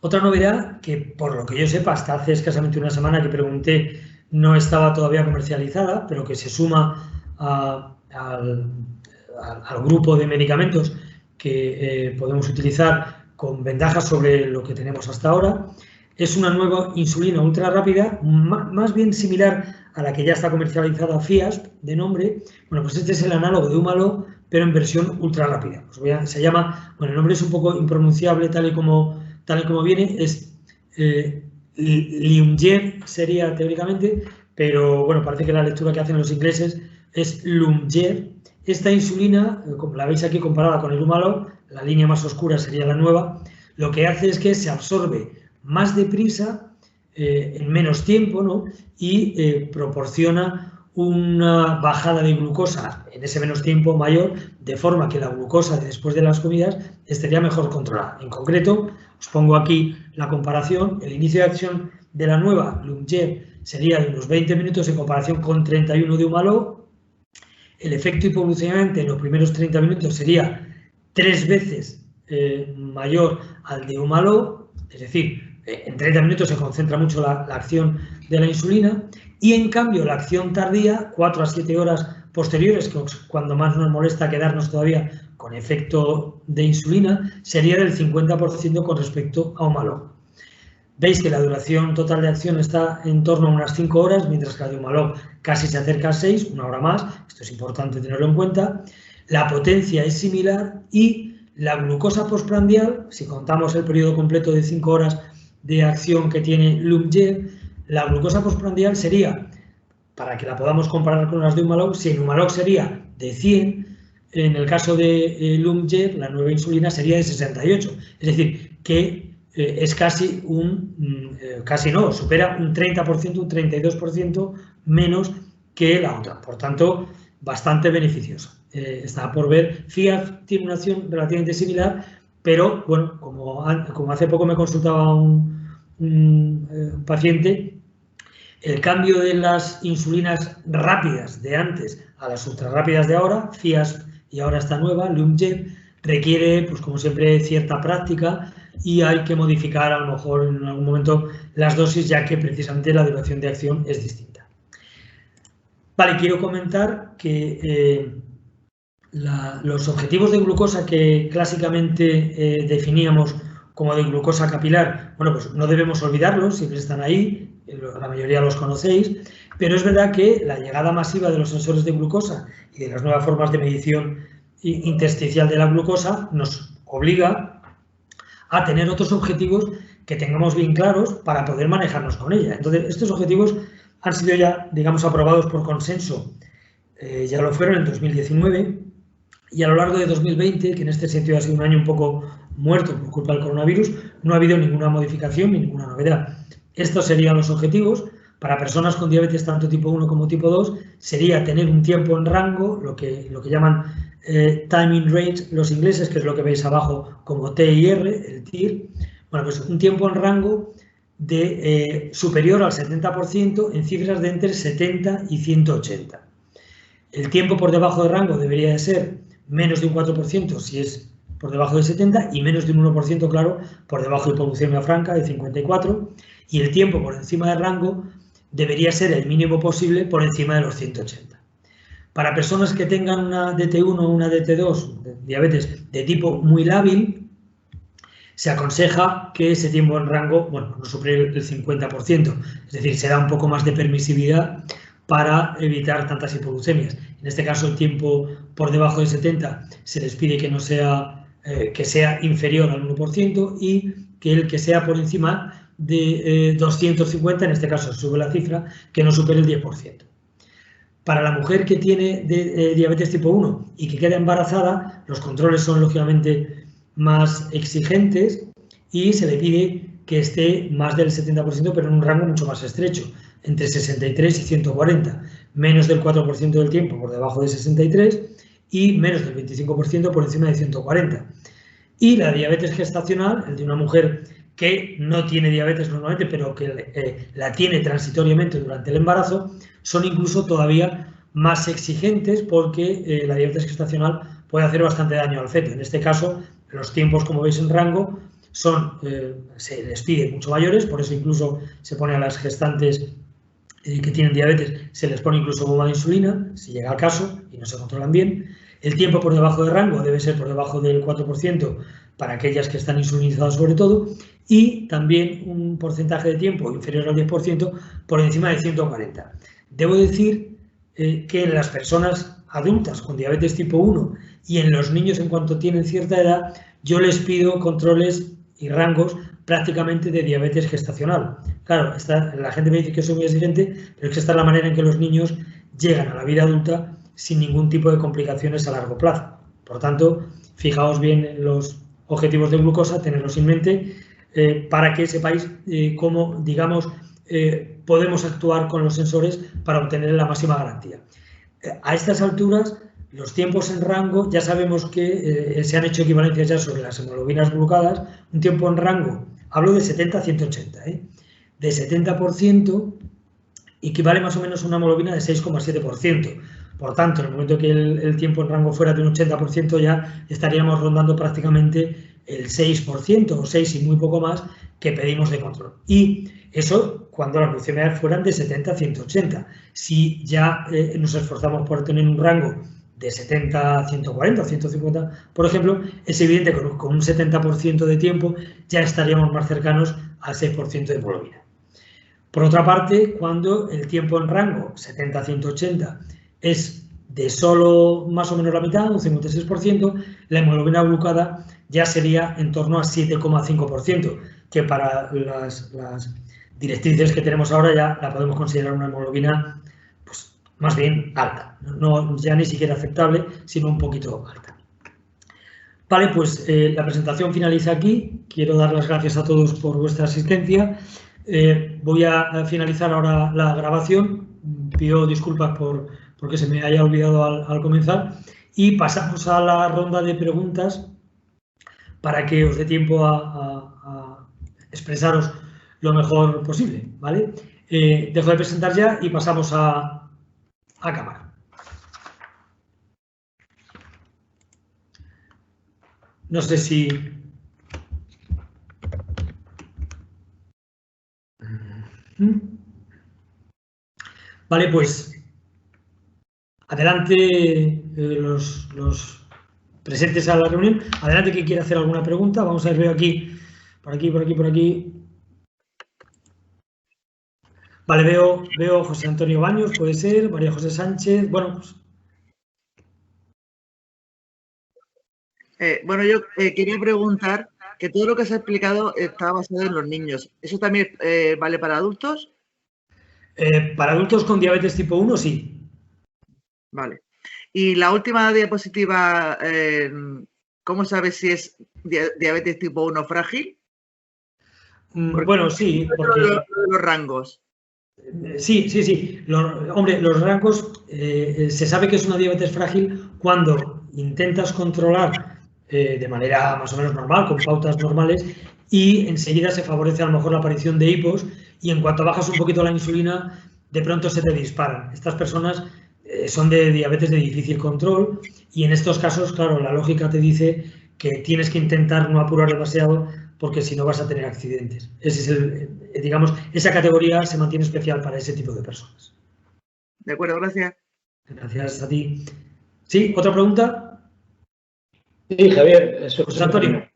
Otra novedad que, por lo que yo sepa, hasta hace escasamente una semana que pregunté, no estaba todavía comercializada, pero que se suma al grupo de medicamentos que podemos utilizar con ventajas sobre lo que tenemos hasta ahora, es una nueva insulina ultra rápida, más bien similar a la que ya está comercializada, Fiasp, de nombre. Bueno, pues este es el análogo de Humalog, pero en versión ultra rápida. Se llama, bueno, el nombre es un poco impronunciable tal y como viene, es Lyumjev sería teóricamente, pero bueno, parece que la lectura que hacen los ingleses es Lyumjev. Esta insulina, como la veis aquí comparada con el Humalog, la línea más oscura sería la nueva, lo que hace es que se absorbe más deprisa, en menos tiempo, ¿no? Y proporciona una bajada de glucosa en ese menos tiempo mayor, de forma que la glucosa después de las comidas estaría mejor controlada. En concreto, os pongo aquí la comparación. El inicio de acción de la nueva Lyumjev sería de unos 20 minutos en comparación con 31 de Humalog. El efecto hipoglucemiante en los primeros 30 minutos sería 3 veces mayor al de Humalog, es decir, en 30 minutos se concentra mucho la acción de la insulina, y en cambio la acción tardía, 4 a 7 horas posteriores, que cuando más nos molesta quedarnos todavía con efecto de insulina, sería del 50% con respecto a Humalog. Veis que la duración total de acción está en torno a unas 5 horas, mientras que la de Humalog casi se acerca a 6, una hora más. Esto es importante tenerlo en cuenta. La potencia es similar y la glucosa postprandial, si contamos el periodo completo de 5 horas de acción que tiene Lyumjev, la glucosa postprandial sería, para que la podamos comparar con las de Humalog, si en Humalog sería de 100, en el caso de Lyumjev, la nueva insulina sería de 68. Es decir, que es casi supera un 30%, un 32% menos que la otra. Por tanto, bastante beneficiosa. Está por ver. Fiasp tiene una acción relativamente similar, pero bueno, como hace poco me consultaba un paciente, el cambio de las insulinas rápidas de antes a las ultra rápidas de ahora, Fiasp y ahora esta nueva, Lyumjev, requiere, pues como siempre, cierta práctica y hay que modificar a lo mejor en algún momento las dosis, ya que precisamente la duración de acción es distinta. Vale, quiero comentar que los objetivos de glucosa que clásicamente definíamos como de glucosa capilar, bueno, pues no debemos olvidarlos, siempre están ahí, la mayoría los conocéis, pero es verdad que la llegada masiva de los sensores de glucosa y de las nuevas formas de medición intersticial de la glucosa nos obliga a tener otros objetivos que tengamos bien claros para poder manejarnos con ella. Entonces, estos objetivos han sido ya, digamos, aprobados por consenso, ya lo fueron en 2019, y a lo largo de 2020, que en este sentido ha sido un año un poco muerto por culpa del coronavirus, no ha habido ninguna modificación ni ninguna novedad. Estos serían los objetivos. Para personas con diabetes tanto tipo 1 como tipo 2, sería tener un tiempo en rango, lo que llaman time in range los ingleses, que es lo que veis abajo como TIR, el TIR. Bueno, pues un tiempo en rango de superior al 70% en cifras de entre 70 y 180. El tiempo por debajo de rango debería de ser menos de un 4% si es por debajo de 70 y menos de un 1%, claro, por debajo de hipoglucemia franca de 54. Y el tiempo por encima del rango debería ser el mínimo posible por encima de los 180. Para personas que tengan una DT1 o una DT2, diabetes de tipo muy lábil, se aconseja que ese tiempo en rango, bueno, no supere el 50%, es decir, se da un poco más de permisividad para evitar tantas hipoglucemias. En este caso, el tiempo por debajo de 70 se les pide que no sea, que sea inferior al 1% y que el que sea por encima de 250, en este caso sube la cifra, que no supere el 10%. Para la mujer que tiene diabetes tipo 1 y que queda embarazada, los controles son lógicamente más exigentes y se le pide que esté más del 70%, pero en un rango mucho más estrecho, entre 63 y 140, menos del 4% del tiempo por debajo de 63 y menos del 25% por encima de 140. Y la diabetes gestacional, el de una mujer que no tiene diabetes normalmente, pero que la tiene transitoriamente durante el embarazo, son incluso todavía más exigentes porque la diabetes gestacional puede hacer bastante daño al feto. En este caso, los tiempos, como veis en rango, son, se les pide mucho mayores, por eso incluso se pone a las gestantes que tienen diabetes, se les pone incluso bomba de insulina, si llega al caso, y no se controlan bien. El tiempo por debajo de rango debe ser por debajo del 4% para aquellas que están insulinizadas sobre todo, y también un porcentaje de tiempo inferior al 10% por encima de 140. Debo decir que en las personas adultas con diabetes tipo 1 y en los niños en cuanto tienen cierta edad, yo les pido controles y rangos prácticamente de diabetes gestacional. Claro, la gente me dice que soy muy exigente, pero es que esta es la manera en que los niños llegan a la vida adulta sin ningún tipo de complicaciones a largo plazo. Por tanto, fijaos bien en los objetivos de glucosa, tenerlos en mente para que sepáis cómo, digamos, podemos actuar con los sensores para obtener la máxima garantía. A estas alturas, los tiempos en rango, ya sabemos que se han hecho equivalencias ya sobre las hemoglobinas glucadas. Un tiempo en rango, hablo de 70 a 180, de 70% equivale más o menos a una hemoglobina de 6,7%. Por tanto, en el momento que el tiempo en rango fuera de un 80%, ya estaríamos rondando prácticamente el 6% o 6 y muy poco más que pedimos de control. Y eso cuando las glucemias fueran de 70 a 180. Si ya nos esforzamos por tener un rango de 70 a 140 o 150, por ejemplo, es evidente que con un 70% de tiempo ya estaríamos más cercanos al 6% de hemoglobina. Por otra parte, cuando el tiempo en rango 70 a 180 es de solo más o menos la mitad, un 56%, la hemoglobina glucada ya sería en torno a 7,5%, que para las directrices que tenemos ahora ya la podemos considerar una hemoglobina pues, más bien alta, no ya ni siquiera aceptable, sino un poquito alta. Vale, pues la presentación finaliza aquí. Quiero dar las gracias a todos por vuestra asistencia. Voy a finalizar ahora la grabación. Pido disculpas porque se me haya olvidado al comenzar. Y pasamos a la ronda de preguntas para que os dé tiempo a expresaros lo mejor posible, ¿vale? Dejo de presentar ya y pasamos a cámara. No sé si... Vale, pues adelante los presentes a la reunión. Adelante, quien quiera hacer alguna pregunta. Vamos a ver, veo aquí, por aquí. Vale, veo José Antonio Baños, puede ser, María José Sánchez. Bueno, pues... Bueno, yo quería preguntar que todo lo que se ha explicado está basado en los niños. ¿Eso también vale para adultos? Para adultos con diabetes tipo 1, sí. Vale. Y la última diapositiva, ¿cómo sabes si es diabetes tipo 1 frágil? Bueno, sí. Porque... Los rangos. Sí. Hombre, los rangos, se sabe que es una diabetes frágil cuando intentas controlar de manera más o menos normal, con pautas normales, y enseguida se favorece a lo mejor la aparición de hipos, y en cuanto bajas un poquito la insulina, de pronto se te disparan. Estas personas son de diabetes de difícil control, y en estos casos, claro, la lógica te dice que tienes que intentar no apurar demasiado, porque si no vas a tener accidentes. Ese es digamos, esa categoría se mantiene especial para ese tipo de personas. De acuerdo, gracias. Gracias a ti. ¿Sí? ¿Otra pregunta? Sí, Javier, eso es José Antonio.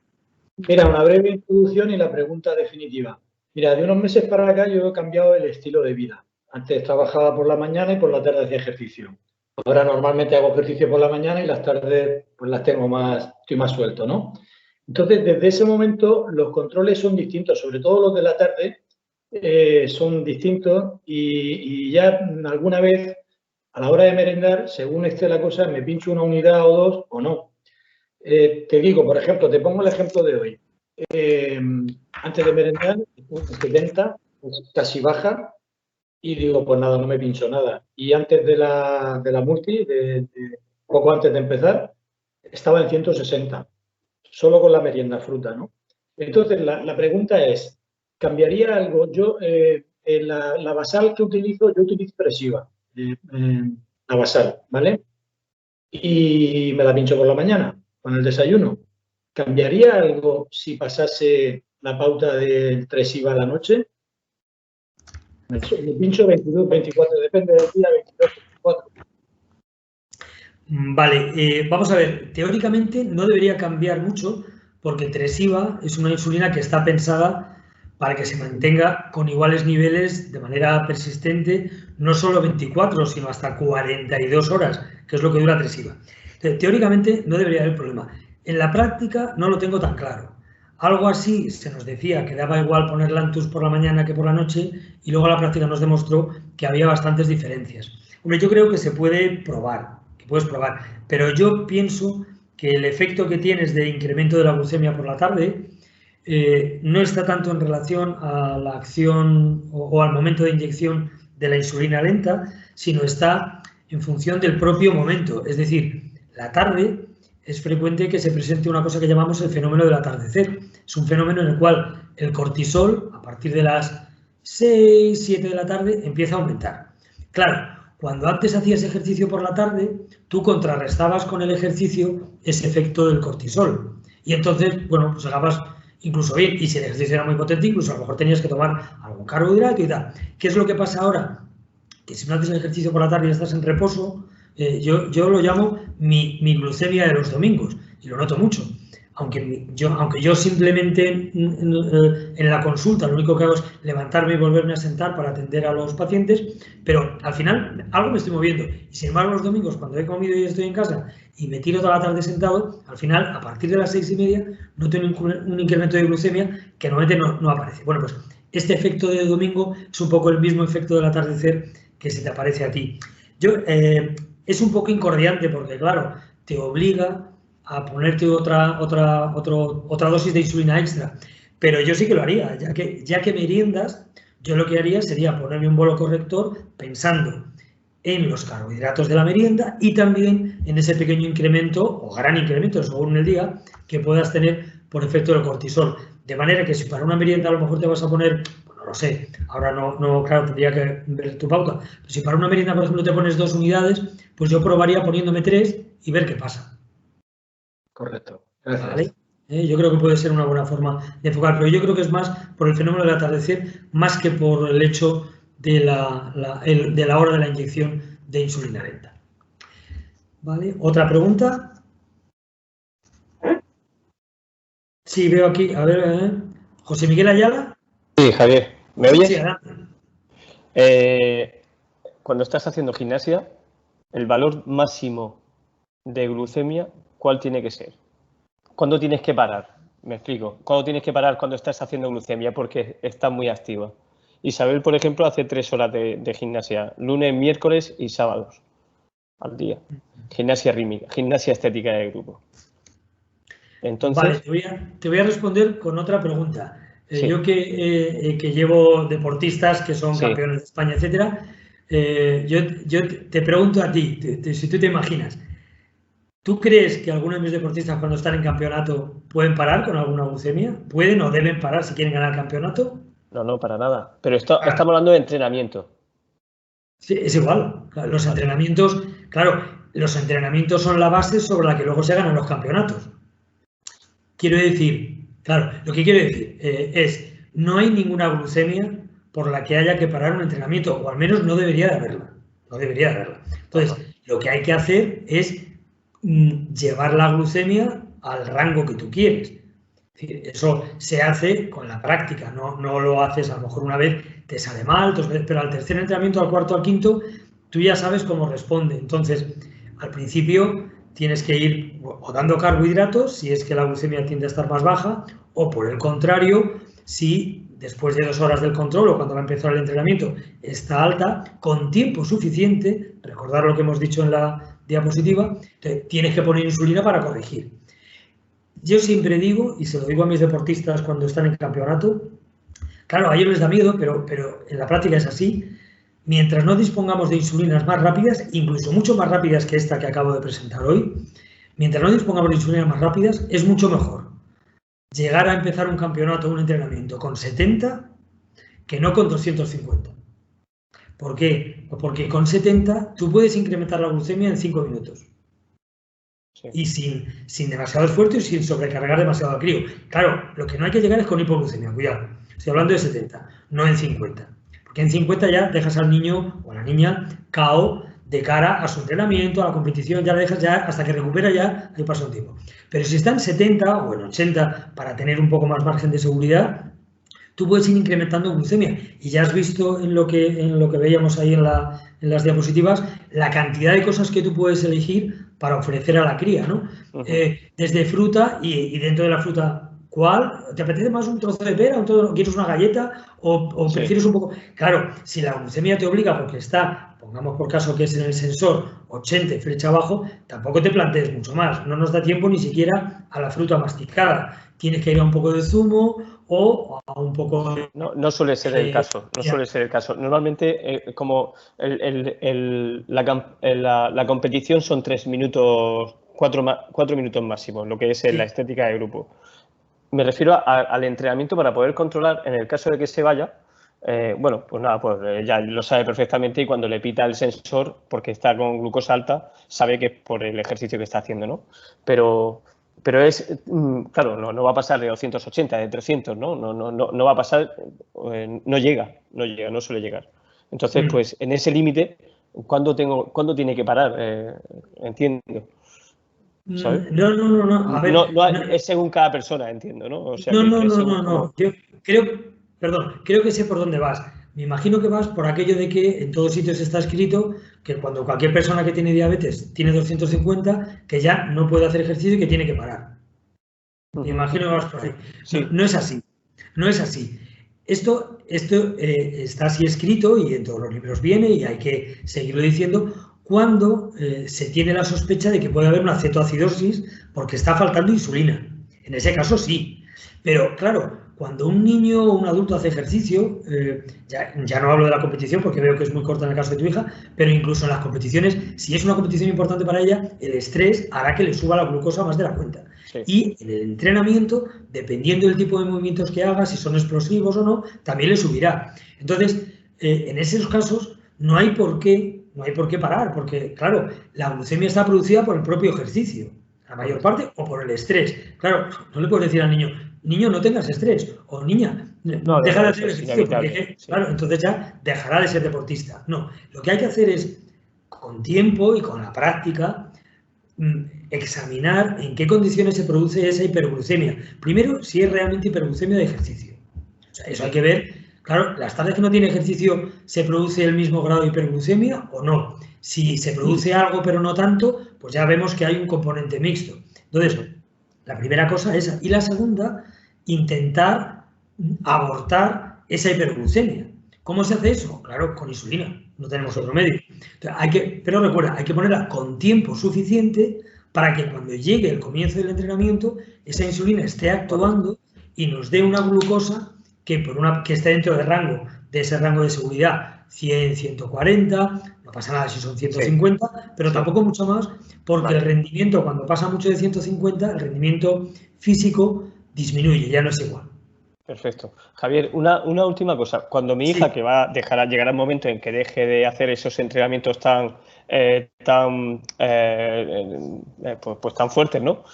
Mira, una breve introducción y la pregunta definitiva. Mira, de unos meses para acá yo he cambiado el estilo de vida. Antes trabajaba por la mañana y por la tarde hacía ejercicio. Ahora normalmente hago ejercicio por la mañana y las tardes pues las tengo estoy más suelto, ¿no? Entonces, desde ese momento los controles son distintos, sobre todo los de la tarde son distintos y ya alguna vez a la hora de merendar, según esté la cosa, me pincho una unidad o dos o no. Te digo, por ejemplo, te pongo el ejemplo de hoy. Antes de merendar, 70, pues casi baja y digo, pues nada, no me pincho nada. Y antes de la multi, de poco antes de empezar, estaba en 160, solo con la merienda fruta, ¿no? Entonces, la pregunta es, ¿cambiaría algo? Yo, la basal que utilizo, yo utilizo Presiva, la basal, ¿vale? Y me la pincho por la mañana, con el desayuno. ¿Cambiaría algo si pasase la pauta del Tresiva a la noche? Me pincho 22, 24, depende del día, 22, 24. Vale, vamos a ver, teóricamente no debería cambiar mucho porque Tresiva es una insulina que está pensada para que se mantenga con iguales niveles de manera persistente, no solo 24, sino hasta 42 horas, que es lo que dura Tresiva. Teóricamente no debería haber problema. En la práctica no lo tengo tan claro. Algo así se nos decía que daba igual poner Lantus por la mañana que por la noche y luego la práctica nos demostró que había bastantes diferencias. Hombre, yo creo que se puede probar, puedes probar, pero yo pienso que el efecto que tienes de incremento de la glucemia por la tarde no está tanto en relación a la acción o al momento de inyección de la insulina lenta, sino está en función del propio momento. Es decir, la tarde es frecuente que se presente una cosa que llamamos el fenómeno del atardecer. Es un fenómeno en el cual el cortisol, a partir de las 6, 7 de la tarde, empieza a aumentar. Claro, cuando antes hacías ejercicio por la tarde, tú contrarrestabas con el ejercicio ese efecto del cortisol. Y entonces, bueno, pues acabas incluso bien. Y si el ejercicio era muy potente, incluso a lo mejor tenías que tomar algún carbohidrato y tal. ¿Qué es lo que pasa ahora? Que si no haces el ejercicio por la tarde y estás en reposo, yo lo llamo mi glucemia de los domingos. Y lo noto mucho. Aunque yo simplemente en la consulta lo único que hago es levantarme y volverme a sentar para atender a los pacientes, pero al final algo me estoy moviendo. Y sin embargo, los domingos, cuando he comido y estoy en casa y me tiro toda la tarde sentado, al final, a partir de las 6:30, no tengo un incremento de glucemia que normalmente no aparece. Bueno, pues este efecto de domingo es un poco el mismo efecto del atardecer que se te aparece a ti. Es un poco incordiante porque, claro, te obliga a ponerte otra dosis de insulina extra. Pero yo sí que lo haría, ya que meriendas, yo lo que haría sería ponerme un bolo corrector pensando en los carbohidratos de la merienda y también en ese pequeño incremento o gran incremento según el día que puedas tener por efecto del cortisol. De manera que si para una merienda a lo mejor te vas a poner, bueno, no lo sé, ahora no, claro, tendría que ver tu pauta, pero si para una merienda, por ejemplo, te pones 2 unidades, pues yo probaría poniéndome 3 y ver qué pasa. Correcto, gracias. ¿Vale? Yo creo que puede ser una buena forma de enfocar, pero yo creo que es más por el fenómeno del atardecer, más que por el hecho de la hora de la inyección de insulina lenta. ¿Vale? ¿Otra pregunta? Sí, veo aquí, a ver, José Miguel Ayala. Sí, Javier, ¿me oyes? Sí, adelante. Cuando estás haciendo gimnasia, el valor máximo de glucemia, ¿cuál tiene que ser? ¿Cuándo tienes que parar? Me explico. ¿Cuándo tienes que parar cuando estás haciendo glucemia? Porque estás muy activa. Isabel, por ejemplo, hace 3 horas de gimnasia, lunes, miércoles y sábados al día. Gimnasia rítmica, gimnasia estética de grupo. Entonces, vale, te voy a responder con otra pregunta. Sí. Yo que llevo deportistas que son Sí. campeones de España, etcétera, yo te pregunto a ti, si tú te imaginas, ¿tú crees que algunos de mis deportistas cuando están en campeonato pueden parar con alguna glucemia? ¿Pueden o deben parar si quieren ganar el campeonato? No, para nada. Pero estamos hablando de entrenamiento. Sí, es igual. Claro, los entrenamientos son la base sobre la que luego se ganan los campeonatos. Quiero decir, claro, lo que quiero decir es, no hay ninguna glucemia por la que haya que parar un entrenamiento, o al menos no debería de haberla. No debería de haberla. Entonces, lo que hay que hacer es llevar la glucemia al rango que tú quieres. Es decir, eso se hace con la práctica, no lo haces a lo mejor una vez, te sale mal, 2 veces, pero al tercer entrenamiento, al cuarto, al quinto, tú ya sabes cómo responde. Entonces, al principio tienes que ir o dando carbohidratos si es que la glucemia tiende a estar más baja, o por el contrario, si después de 2 horas del control o cuando va a empezar el entrenamiento está alta, con tiempo suficiente, recordar lo que hemos dicho en la diapositiva, tienes que poner insulina para corregir. Yo siempre digo, y se lo digo a mis deportistas cuando están en campeonato, claro, a ellos les da miedo, pero en la práctica es así, mientras no dispongamos de insulinas más rápidas, incluso mucho más rápidas que esta que acabo de presentar hoy, mientras no dispongamos de insulinas más rápidas, es mucho mejor llegar a empezar un campeonato o un entrenamiento con 70 que no con 250. ¿Por qué? Porque con 70 tú puedes incrementar la glucemia en 5 minutos. Sí. Y sin demasiado esfuerzo y sin sobrecargar demasiado al crío. Claro, lo que no hay que llegar es con hipoglucemia, cuidado. Estoy hablando de 70, no en 50. Porque en 50 ya dejas al niño o a la niña KO de cara a su entrenamiento, a la competición, ya la dejas ya hasta que recupera, ya ahí pasa un tiempo. Pero si está en 70 o en 80 para tener un poco más margen de seguridad, tú puedes ir incrementando glucemia. Y ya has visto en lo que veíamos ahí en las diapositivas, la cantidad de cosas que tú puedes elegir para ofrecer a la cría, ¿no? Desde fruta y dentro de la fruta, ¿cuál? ¿Te apetece más un trozo de pera? ¿Quieres una galleta? ¿O prefieres un poco? Claro, si la glucemia te obliga porque está, pongamos por caso que es en el sensor 80 y flecha abajo, tampoco te plantees mucho más. No nos da tiempo ni siquiera a la fruta masticada. Tienes que ir a un poco de zumo o a un poco de... No suele ser el caso, no suele ser el caso. Normalmente, como la competición son 3 minutos, 4 minutos máximo, lo que es la estética de grupo. Me refiero al entrenamiento para poder controlar, en el caso de que se vaya, bueno, pues nada, pues ya lo sabe perfectamente y cuando le pita el sensor, porque está con glucosa alta, sabe que es por el ejercicio que está haciendo, ¿no? Pero es, claro, no va a pasar de 280, de 300, ¿no? No va a pasar, no llega, no suele llegar. Entonces, pues en ese límite, ¿cuándo tiene que parar? Entiendo. ¿Sabes? No. A ver, es según cada persona, entiendo, ¿no? O sea, no. Yo creo que sé por dónde vas. Me imagino que vas por aquello de que en todos sitios está escrito que cuando cualquier persona que tiene diabetes tiene 250, que ya no puede hacer ejercicio y que tiene que parar. Me imagino que vas por ahí. Sí. No es así. No es así. Esto está así escrito y en todos los libros viene y hay que seguirlo diciendo cuando se tiene la sospecha de que puede haber una cetoacidosis porque está faltando insulina. En ese caso sí. Pero claro, cuando un niño o un adulto hace ejercicio, ya no hablo de la competición porque veo que es muy corta en el caso de tu hija, pero incluso en las competiciones, si es una competición importante para ella, el estrés hará que le suba la glucosa más de la cuenta. Sí. Y en el entrenamiento, dependiendo del tipo de movimientos que haga, si son explosivos o no, también le subirá. Entonces, en esos casos no hay por qué parar, porque claro, la glucemia está producida por el propio ejercicio, la mayor parte, o por el estrés. Claro, no le puedes decir al niño, no tengas estrés, o niña, deja de hacer ejercicio, porque, claro, entonces ya dejará de ser deportista. No, lo que hay que hacer es, con tiempo y con la práctica, examinar en qué condiciones se produce esa hiperglucemia. Primero, si es realmente hiperglucemia de ejercicio. O sea, eso hay que ver. Claro, las tardes que no tiene ejercicio, ¿se produce el mismo grado de hiperglucemia o no? Si se produce algo pero no tanto, pues ya vemos que hay un componente mixto. Entonces, la primera cosa es esa. Y la segunda, intentar abortar esa hiperglucemia. ¿Cómo se hace eso? Claro, con insulina. No tenemos otro medio. Entonces, pero recuerda, hay que ponerla con tiempo suficiente para que cuando llegue el comienzo del entrenamiento, esa insulina esté actuando y nos dé una glucosa que esté dentro de ese rango de seguridad, 100, 140, no pasa nada si son 150, pero tampoco mucho más, porque el rendimiento, cuando pasa mucho de 150, el rendimiento físico disminuye, ya no es igual. Perfecto. Javier, una última cosa. Cuando mi hija, que llegará el momento en que deje de hacer esos entrenamientos tan fuertes, ¿no?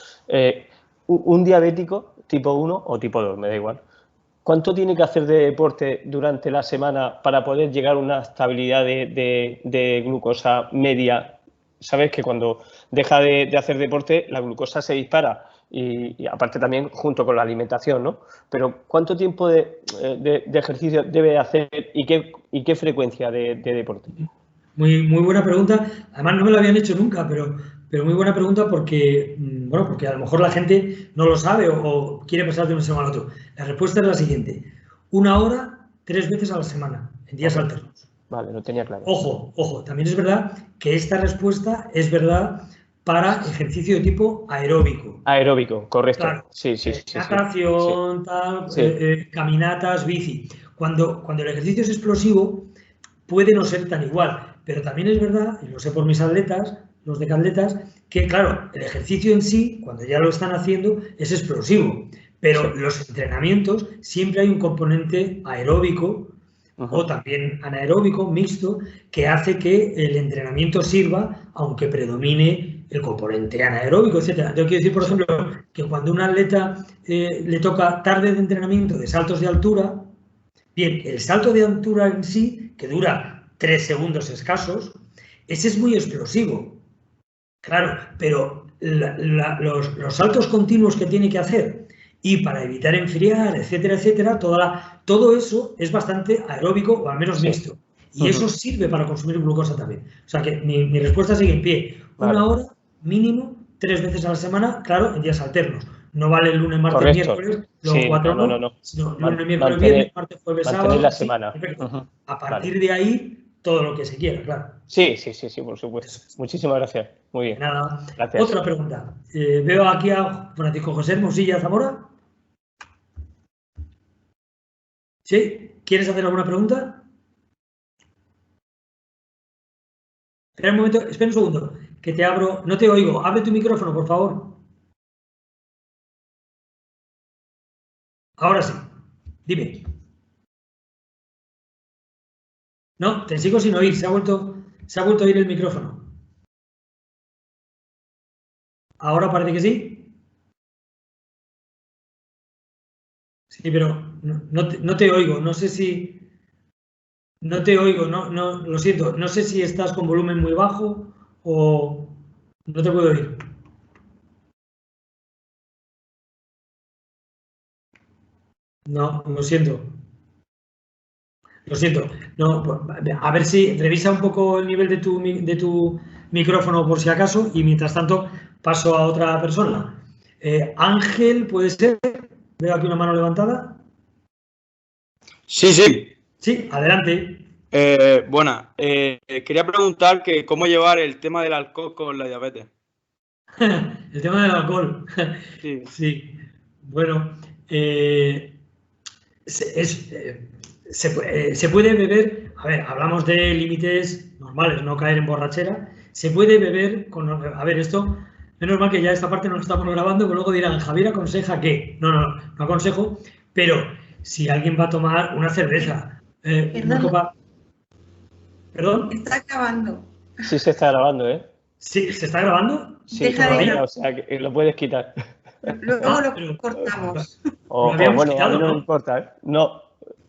Un diabético tipo 1 o tipo 2, me da igual. ¿Cuánto tiene que hacer de deporte durante la semana para poder llegar a una estabilidad de glucosa media? Sabes que cuando deja de hacer deporte, la glucosa se dispara y aparte también junto con la alimentación, ¿no? Pero ¿cuánto tiempo de ejercicio debe hacer y qué frecuencia de deporte? Muy buena pregunta. Además, no me lo habían hecho nunca, pero muy buena pregunta porque a lo mejor la gente no lo sabe o quiere pasar de una semana a otra. La respuesta es la siguiente. 1 hora, 3 veces a la semana, en días alternos. Vale, lo tenía claro. Ojo, también es verdad que esta respuesta es verdad para ejercicio de tipo aeróbico. Aeróbico, correcto. Claro. Sí. Natación, caminatas, bici. Cuando el ejercicio es explosivo, puede no ser tan igual. Pero también es verdad, y lo sé por mis atletas, los decatletas, que claro, el ejercicio en sí, cuando ya lo están haciendo, es explosivo. Pero los entrenamientos, siempre hay un componente aeróbico o también anaeróbico, mixto, que hace que el entrenamiento sirva, aunque predomine el componente anaeróbico, etcétera. Yo quiero decir, por ejemplo, que cuando a un atleta le toca tarde de entrenamiento de saltos de altura, bien, el salto de altura en sí, que dura 3 segundos escasos, ese es muy explosivo. Claro, pero los saltos continuos que tiene que hacer y para evitar enfriar, etcétera, etcétera, todo eso es bastante aeróbico o al menos mixto. Y eso sirve para consumir glucosa también. O sea que mi respuesta sigue en pie. Una hora mínimo, 3 veces a la semana, claro, en días alternos. No vale el lunes, martes, miércoles, los 4 no. Sino lunes, miércoles, viernes, martes, jueves, sábado. La semana. Perfecto. A partir de ahí, todo lo que se quiera, claro. Sí, por supuesto. Muchísimas gracias. Muy bien. Nada. Gracias. Otra pregunta. Veo aquí a Francisco José Hermosilla Zamora. ¿Sí? ¿Quieres hacer alguna pregunta? Espera un momento, espera un segundo, que te abro, no te oigo. Abre tu micrófono, por favor. Ahora sí. Dime. No, te sigo sin oír, se ha vuelto a oír el micrófono. ¿Ahora parece que sí? Sí, pero no te oigo, no sé si... No te oigo, no, lo siento, no sé si estás con volumen muy bajo o no te puedo oír. No, lo siento. Lo siento. No, a ver si revisa un poco el nivel de tu micrófono por si acaso y mientras tanto paso a otra persona. Ángel, ¿puede ser? Veo aquí una mano levantada. Sí. Sí, adelante. Quería preguntar que cómo llevar el tema del alcohol con la diabetes. El tema del alcohol. Sí. Bueno, se puede beber, a ver, hablamos de límites normales, no caer en borrachera. Se puede beber con, a ver, esto, menos mal que ya esta parte no lo estamos grabando, pero luego dirán, Javier aconseja que, no aconsejo, pero si alguien va a tomar una cerveza, una copa... ¿Perdón? Está grabando. Sí, se está grabando, ¿eh? Sí, ¿se está grabando? Sí, todavía, o sea, que lo puedes quitar. Luego lo cortamos. Bueno, quitado, a mí no me importa, ¿eh? No,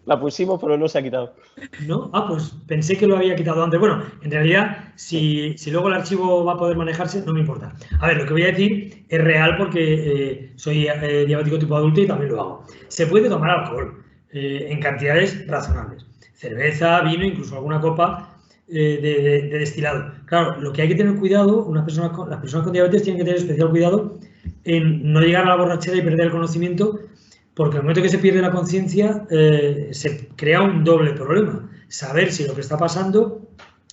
la pusimos, pero no se ha quitado. ¿No? Pues pensé que lo había quitado antes. Bueno, en realidad, si luego el archivo va a poder manejarse, no me importa. A ver, lo que voy a decir es real porque soy diabético tipo adulto y también lo hago. Se puede tomar alcohol en cantidades razonables. Cerveza, vino, incluso alguna copa de destilado. Claro, lo que hay que tener cuidado, las personas con diabetes tienen que tener especial cuidado en no llegar a la borrachera y perder el conocimiento, porque al momento que se pierde la conciencia se crea un doble problema. Saber si lo que está pasando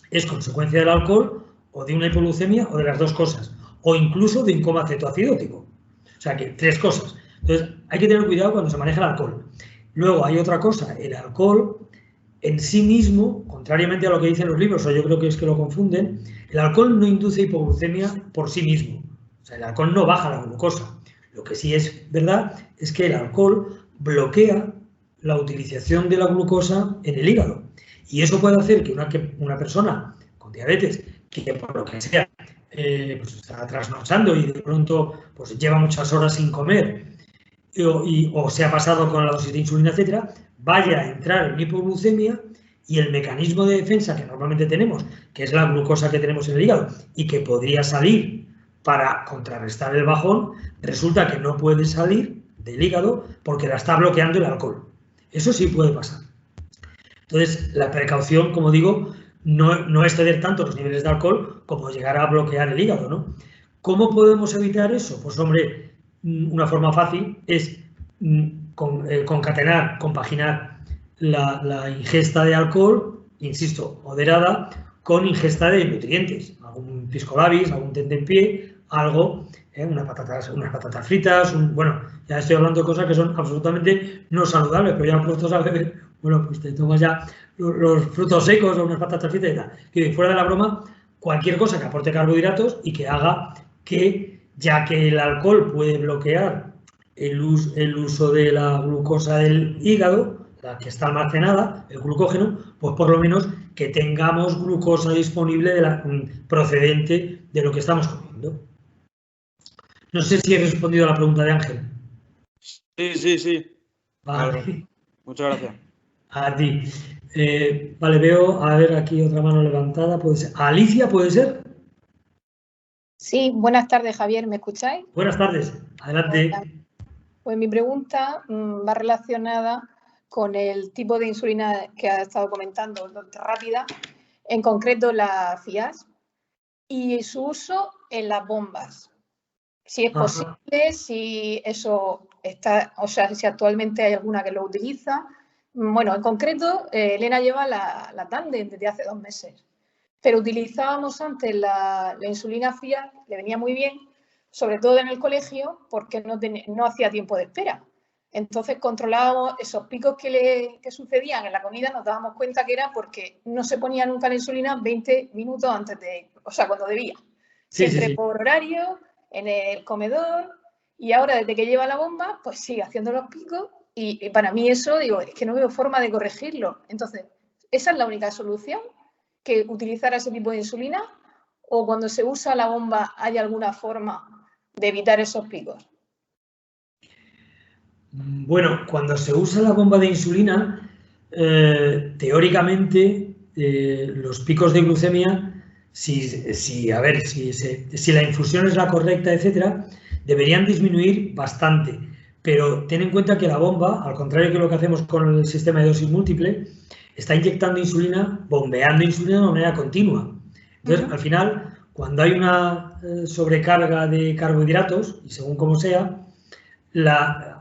es consecuencia del alcohol o de una hipoglucemia o de las dos cosas, o incluso de un coma cetoacidótico. O sea que 3 cosas. Entonces hay que tener cuidado cuando se maneja el alcohol. Luego hay otra cosa, el alcohol en sí mismo, contrariamente a lo que dicen los libros, o yo creo que es que lo confunden, el alcohol no induce hipoglucemia por sí mismo. O sea, el alcohol no baja la glucosa. Lo que sí es verdad es que el alcohol bloquea la utilización de la glucosa en el hígado. Y eso puede hacer que una persona con diabetes, que por lo que sea, pues está trasnochando y de pronto pues lleva muchas horas sin comer o se ha pasado con la dosis de insulina, etcétera, vaya a entrar en hipoglucemia y el mecanismo de defensa que normalmente tenemos, que es la glucosa que tenemos en el hígado y que podría salir para contrarrestar el bajón, resulta que no puede salir del hígado porque la está bloqueando el alcohol. Eso sí puede pasar. Entonces, la precaución, como digo, no es ceder tanto los niveles de alcohol como llegar a bloquear el hígado, ¿no? ¿Cómo podemos evitar eso? Pues, hombre, una forma fácil es concatenar, compaginar la ingesta de alcohol, insisto, moderada, con ingesta de nutrientes, algún pisco labis, algún tentempié, algo, unas patatas fritas, bueno, ya estoy hablando de cosas que son absolutamente no saludables, pero ya puestos a beber, bueno, pues te tomas ya los frutos secos o unas patatas fritas y tal. Que fuera de la broma, cualquier cosa que aporte carbohidratos y que haga que, ya que el alcohol puede bloquear el uso de la glucosa del hígado, la que está almacenada, el glucógeno, pues por lo menos que tengamos glucosa disponible procedente de lo que estamos comiendo. No sé si he respondido a la pregunta de Ángel. Sí. Vale. Muchas gracias. A ti. Vale, veo, a ver, aquí otra mano levantada. ¿Puede ser? ¿Alicia puede ser? Sí, buenas tardes, Javier, ¿me escucháis? Buenas tardes, adelante. Pues mi pregunta va relacionada con el tipo de insulina que ha estado comentando el doctor Rápida, en concreto la FIAS, y su uso en las bombas. Si es posible, si eso está, o sea, si actualmente hay alguna que lo utiliza. Bueno, en concreto, Elena lleva la Tandem desde hace 2 meses, pero utilizábamos antes la insulina FIAS, le venía muy bien, sobre todo en el colegio, porque no hacía tiempo de espera. Entonces controlábamos esos picos que sucedían en la comida, nos dábamos cuenta que era porque no se ponía nunca la insulina 20 minutos antes de, o sea, cuando debía. Siempre por horario, en el comedor, y ahora desde que lleva la bomba, pues sigue haciendo los picos y para mí eso, digo, es que no veo forma de corregirlo. Entonces, ¿esa es la única solución? ¿Que utilizar ese tipo de insulina? ¿O cuando se usa la bomba hay alguna forma de evitar esos picos? Bueno, cuando se usa la bomba de insulina, teóricamente los picos de glucemia, si la infusión es la correcta, etcétera, deberían disminuir bastante. Pero ten en cuenta que la bomba, al contrario que lo que hacemos con el sistema de dosis múltiple, está inyectando insulina, bombeando insulina de una manera continua. Entonces, al final, cuando hay una sobrecarga de carbohidratos, y según como sea,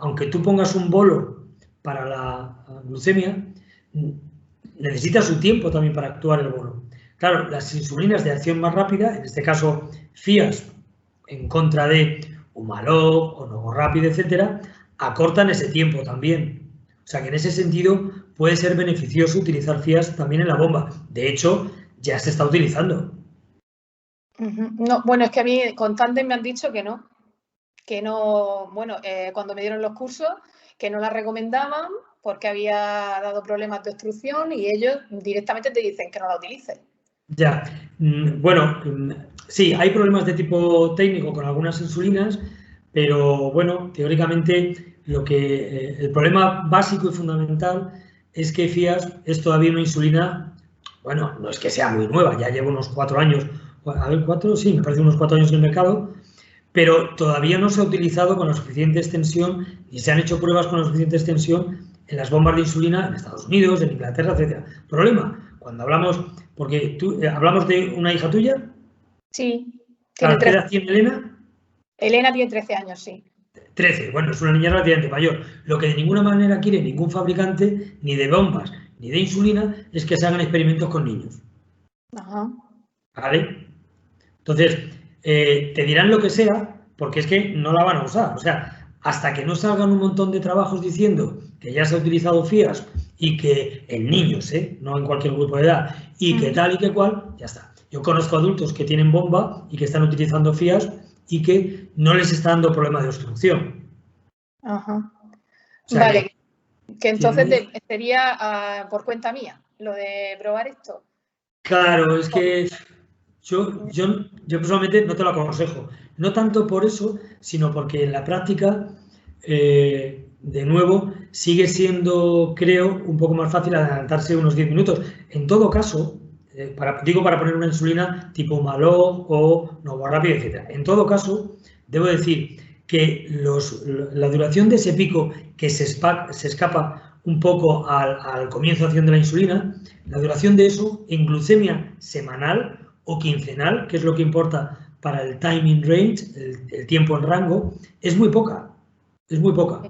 aunque tú pongas un bolo para la glucemia, necesita su tiempo también para actuar el bolo. Claro, las insulinas de acción más rápida, en este caso FIAS, en contra de Humalog o Novorapid, etcétera, acortan ese tiempo también. O sea que en ese sentido puede ser beneficioso utilizar FIAS también en la bomba. De hecho, ya se está utilizando. No, bueno, es que a mí con Tandem me han dicho que no, bueno, cuando me dieron los cursos, que no la recomendaban porque había dado problemas de obstrucción y ellos directamente te dicen que no la utilices. Ya, bueno, sí, hay problemas de tipo técnico con algunas insulinas, pero bueno, teóricamente el problema básico y fundamental es que FIAS es todavía una insulina, bueno, no es que sea muy nueva, ya lleva unos 4 años, a ver, 4, sí, me parece unos 4 años en el mercado, pero todavía no se ha utilizado con la suficiente extensión y se han hecho pruebas con la suficiente extensión en las bombas de insulina en Estados Unidos, en Inglaterra, etcétera. Problema, cuando hablamos, porque hablamos de una hija tuya. Sí. ¿Qué edad tiene Elena? Elena tiene 13 años, sí. 13, bueno, es una niña relativamente mayor. Lo que de ninguna manera quiere ningún fabricante, ni de bombas, ni de insulina, es que se hagan experimentos con niños. Ajá. ¿Vale? Entonces, te dirán lo que sea, porque es que no la van a usar. O sea, hasta que no salgan un montón de trabajos diciendo que ya se ha utilizado FIAS y que en niños, no en cualquier grupo de edad, y que tal y que cual, ya está. Yo conozco adultos que tienen bomba y que están utilizando FIAS y que no les está dando problema de obstrucción. Ajá. O sea, vale, que entonces sería por cuenta mía lo de probar esto. Claro, es que yo personalmente no te lo aconsejo. No tanto por eso, sino porque en la práctica, de nuevo, sigue siendo, creo, un poco más fácil adelantarse unos 10 minutos. En todo caso, para poner una insulina tipo Humalog o Novorapid, etc. En todo caso, debo decir que la duración de ese pico que se escapa un poco al comienzo de acción de la insulina, la duración de eso en glucemia semanal o quincenal, que es lo que importa para el time in range, el tiempo en rango, es muy poca. Es muy poca.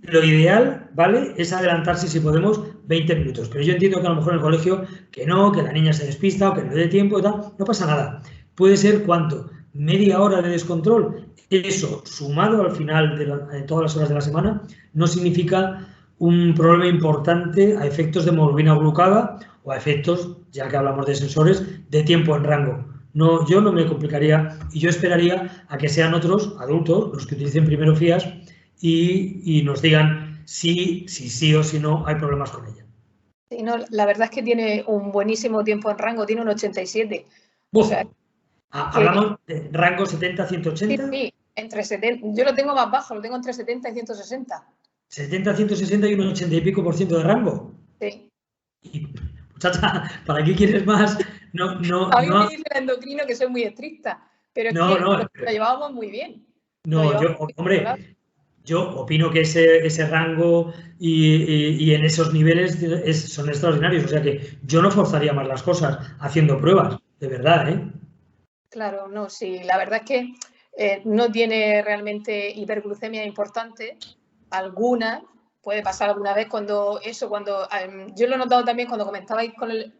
Lo ideal, ¿vale?, es adelantarse, si podemos, 20 minutos. Pero yo entiendo que a lo mejor en el colegio que no, que la niña se despista o que no le dé tiempo y tal. No pasa nada. Puede ser, ¿cuánto? Media hora de descontrol. Eso, sumado al final de todas las horas de la semana, no significa un problema importante a efectos de hemoglobina glucada o a efectos, ya que hablamos de sensores, de tiempo en rango. No, yo no me complicaría y yo esperaría a que sean otros adultos los que utilicen primero FIAS y nos digan si sí o si no hay problemas con ella. Sí, no, la verdad es que tiene un buenísimo tiempo en rango, tiene un 87. Uf, O sea, ¿hablamos de rango 70-180? Sí, entre 70, yo lo tengo más bajo, lo tengo entre 70 y 160. 70-160 y un 80 y pico % de rango. Sí. Y, muchacha, ¿para qué quieres más? No, a mí me dice el endocrino que soy muy estricta, pero es que lo llevábamos muy bien. No, hombre, yo opino que ese rango y en esos niveles son extraordinarios. O sea que yo no forzaría más las cosas haciendo pruebas, de verdad, ¿eh? Claro, no, sí. La verdad es que no tiene realmente hiperglucemia importante. Alguna, puede pasar alguna vez yo lo he notado también cuando comentabais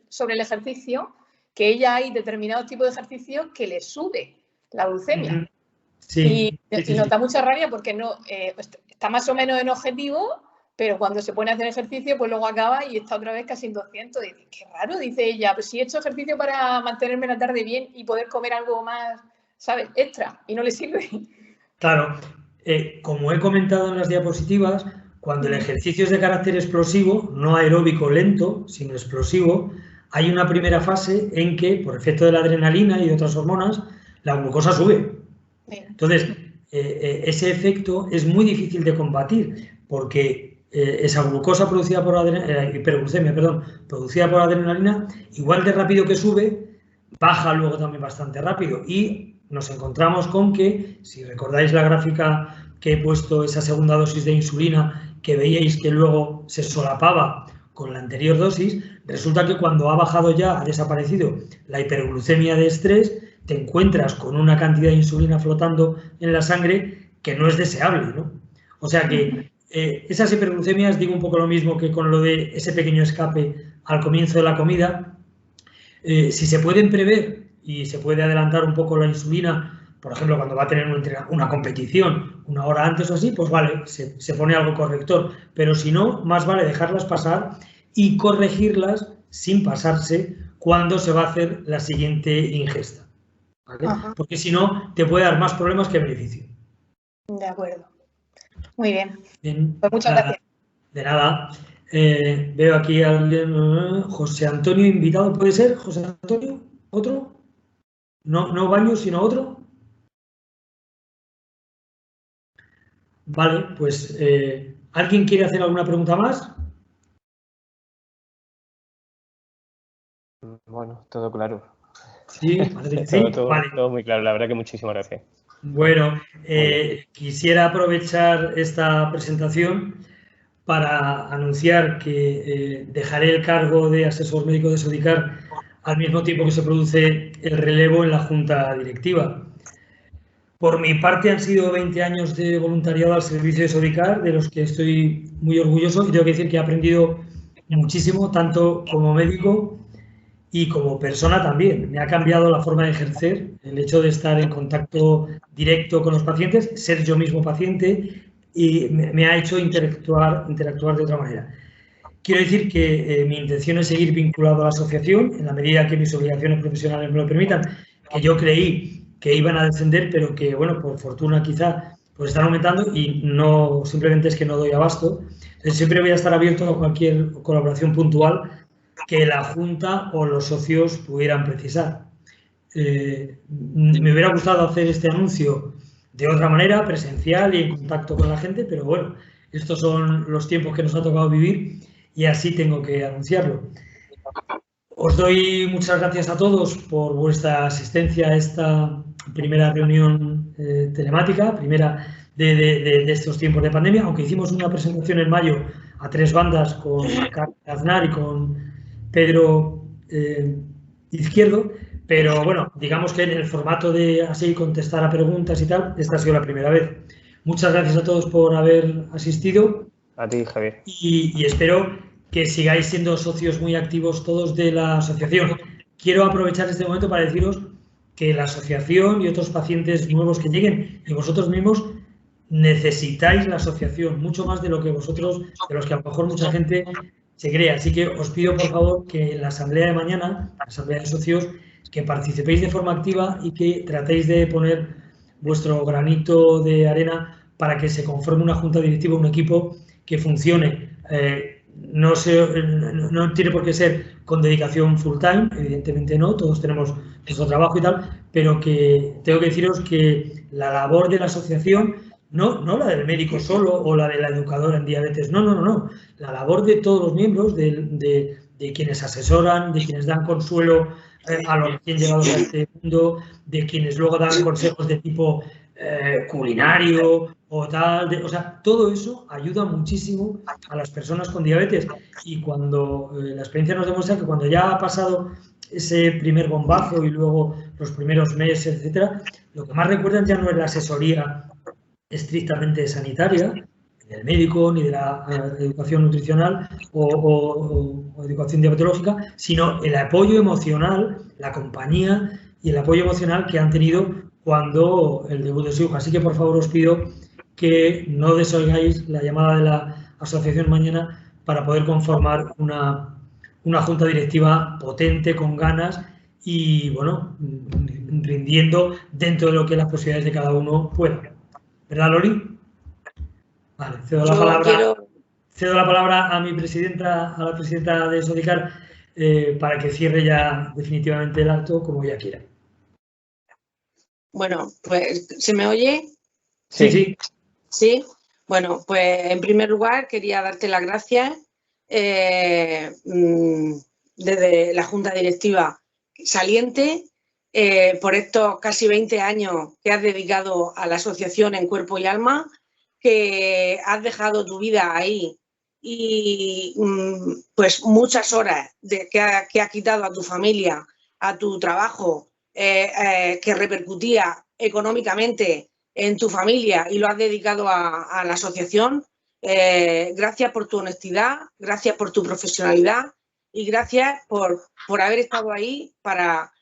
sobre el ejercicio, que ella hay determinados tipos de ejercicios que le sube la glucemia. Sí, y nota mucha rabia porque no está más o menos en objetivo, pero cuando se pone a hacer ejercicio, pues luego acaba y está otra vez casi en 200. Dice, qué raro, dice ella, pues si he hecho ejercicio para mantenerme la tarde bien y poder comer algo más, ¿sabes?, extra, y no le sirve. Claro, como he comentado en las diapositivas, cuando el ejercicio es de carácter explosivo, no aeróbico lento, sino explosivo, hay una primera fase en que, por efecto de la adrenalina y de otras hormonas, la glucosa sube. Entonces, ese efecto es muy difícil de combatir porque esa glucosa producida por hiperglucemia, producida por adrenalina, igual de rápido que sube, baja luego también bastante rápido. Y nos encontramos con que, si recordáis la gráfica que he puesto, esa segunda dosis de insulina, que veíais que luego se solapaba con la anterior dosis, resulta que cuando ha bajado ya, ha desaparecido la hiperglucemia de estrés, te encuentras con una cantidad de insulina flotando en la sangre que no es deseable, ¿no? O sea que esas hiperglucemias, digo un poco lo mismo que con lo de ese pequeño escape al comienzo de la comida, si se pueden prever y se puede adelantar un poco la insulina, por ejemplo, cuando va a tener una competición una hora antes o así, pues vale, se pone algo corrector, pero si no, más vale dejarlas pasar y corregirlas sin pasarse cuando se va a hacer la siguiente ingesta, ¿vale? Porque si no, te puede dar más problemas que beneficio. De acuerdo. Muy bien. Pues muchas gracias. De nada. Veo aquí a alguien, José Antonio invitado, ¿puede ser? José Antonio, ¿otro? No Baños, sino otro. Vale, pues ¿alguien quiere hacer alguna pregunta más? Bueno, todo claro. Sí, todo muy claro, la verdad que muchísimas gracias. Bueno, quisiera aprovechar esta presentación para anunciar que dejaré el cargo de asesor médico de Sodicar al mismo tiempo que se produce el relevo en la junta directiva. Por mi parte han sido 20 años de voluntariado al servicio de Sodicar, de los que estoy muy orgulloso y tengo que decir que he aprendido muchísimo, tanto como médico y como persona también. Me ha cambiado la forma de ejercer, el hecho de estar en contacto directo con los pacientes, ser yo mismo paciente, y me ha hecho interactuar de otra manera. Quiero decir que mi intención es seguir vinculado a la asociación en la medida que mis obligaciones profesionales me lo permitan, que yo creí que iban a descender, pero que, bueno, por fortuna quizá, pues están aumentando y no, simplemente es que no doy abasto. Entonces, siempre voy a estar abierto a cualquier colaboración puntual que la Junta o los socios pudieran precisar. Me hubiera gustado hacer este anuncio de otra manera, presencial y en contacto con la gente, pero bueno, estos son los tiempos que nos ha tocado vivir y así tengo que anunciarlo. Os doy muchas gracias a todos por vuestra asistencia a esta primera reunión telemática, primera de estos tiempos de pandemia, aunque hicimos una presentación en mayo a 3 bandas con Carlos Aznar y con Pedro Izquierdo, pero bueno, digamos que en el formato de así contestar a preguntas y tal, esta ha sido la primera vez. Muchas gracias a todos por haber asistido. A ti, Javier. Y espero que sigáis siendo socios muy activos todos de la asociación. Quiero aprovechar este momento para deciros que la asociación y otros pacientes nuevos que lleguen y vosotros mismos necesitáis la asociación mucho más de lo que vosotros, de los que a lo mejor mucha gente se cree. Así que os pido, por favor, que en la asamblea de mañana, la asamblea de socios, que participéis de forma activa y que tratéis de poner vuestro granito de arena para que se conforme una junta directiva, un equipo que funcione. No tiene por qué ser con dedicación full time, evidentemente no, todos tenemos nuestro trabajo y tal, pero que tengo que deciros que la labor de la asociación, no la del médico solo o la de la educadora en diabetes, no. La labor de todos los miembros, de quienes asesoran, de quienes dan consuelo a los recién llegados a este mundo, de quienes luego dan consejos de tipo culinario o tal, o sea, todo eso ayuda muchísimo a las personas con diabetes, y cuando la experiencia nos demuestra que cuando ya ha pasado ese primer bombazo y luego los primeros meses, etcétera, lo que más recuerdan ya no es la asesoría estrictamente sanitaria, ni del médico, ni de la educación nutricional o educación diabetológica, sino el apoyo emocional, la compañía y el apoyo emocional que han tenido cuando el debut de su hijo. Así que, por favor, os pido que no desoigáis la llamada de la asociación mañana para poder conformar una junta directiva potente, con ganas y, bueno, rindiendo dentro de lo que las posibilidades de cada uno puedan. ¿Verdad, Loli? Vale, cedo la palabra a mi presidenta, a la presidenta de Sodicar, para que cierre ya definitivamente el acto como ella quiera. Bueno, pues, ¿se me oye? Sí. Sí. Bueno, pues en primer lugar quería darte las gracias desde la Junta Directiva saliente por estos casi 20 años que has dedicado a la asociación en cuerpo y alma, que has dejado tu vida ahí y pues muchas horas que has quitado a tu familia, a tu trabajo, que repercutía económicamente en tu familia, y lo has dedicado a la asociación. Gracias por tu honestidad, gracias por tu profesionalidad y gracias por haber estado ahí para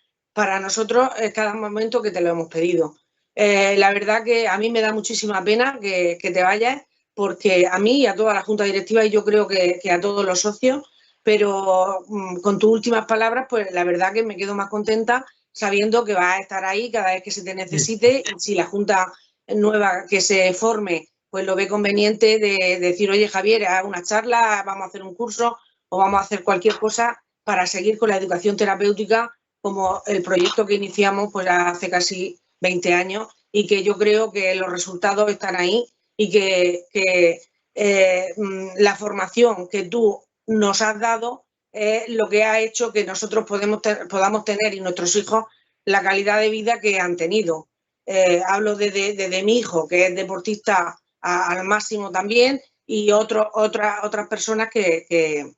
nosotros cada momento que te lo hemos pedido. La verdad que a mí me da muchísima pena que te vayas, porque a mí y a toda la Junta Directiva, y yo creo que a todos los socios, pero con tus últimas palabras, pues la verdad que me quedo más contenta sabiendo que vas a estar ahí cada vez que se te necesite, y si la Junta nueva que se forme pues lo ve conveniente de decir, oye, Javier, haz una charla, vamos a hacer un curso o vamos a hacer cualquier cosa para seguir con la educación terapéutica, como el proyecto que iniciamos pues hace casi 20 años, y que yo creo que los resultados están ahí, y que la formación que tú nos has dado es lo que ha hecho que nosotros podamos tener, y nuestros hijos, la calidad de vida que han tenido. Hablo de mi hijo, que es deportista al máximo también, y otras personas que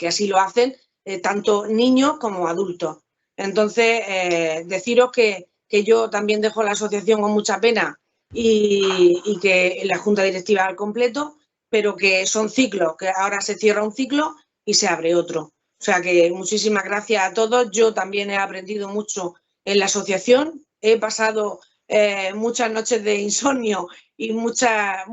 así lo hacen, tanto niños como adultos. Entonces, deciros que yo también dejo la asociación con mucha pena, y que la Junta Directiva al completo, pero que son ciclos, que ahora se cierra un ciclo y se abre otro. O sea que muchísimas gracias a todos. Yo también he aprendido mucho en la asociación. He pasado muchas noches de insomnio y muchas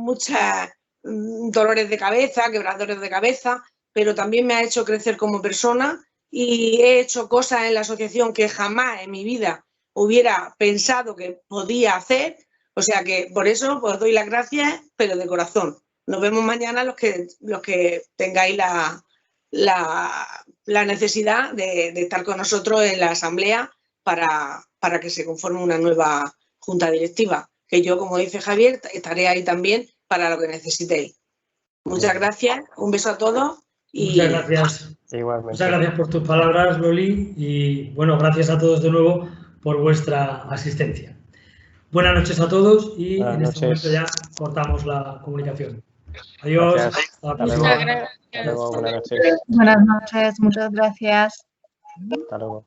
dolores de cabeza, quebradores de cabeza, pero también me ha hecho crecer como persona, y he hecho cosas en la asociación que jamás en mi vida hubiera pensado que podía hacer. O sea que por eso os doy las gracias, pero de corazón. Nos vemos mañana los que tengáis la necesidad de estar con nosotros en la asamblea para que se conforme una nueva junta directiva. Que yo, como dice Javier, estaré ahí también para lo que necesitéis. Muchas gracias, un beso a todos. Muchas gracias. Igualmente. Muchas gracias por tus palabras, Loli, y bueno, gracias a todos de nuevo por vuestra asistencia. Buenas noches a todos, y en este momento ya cortamos la comunicación. Adiós. Gracias. Hasta la Hasta próxima. luego. Hasta luego. Buenas noches. Buenas noches, muchas gracias. Hasta luego.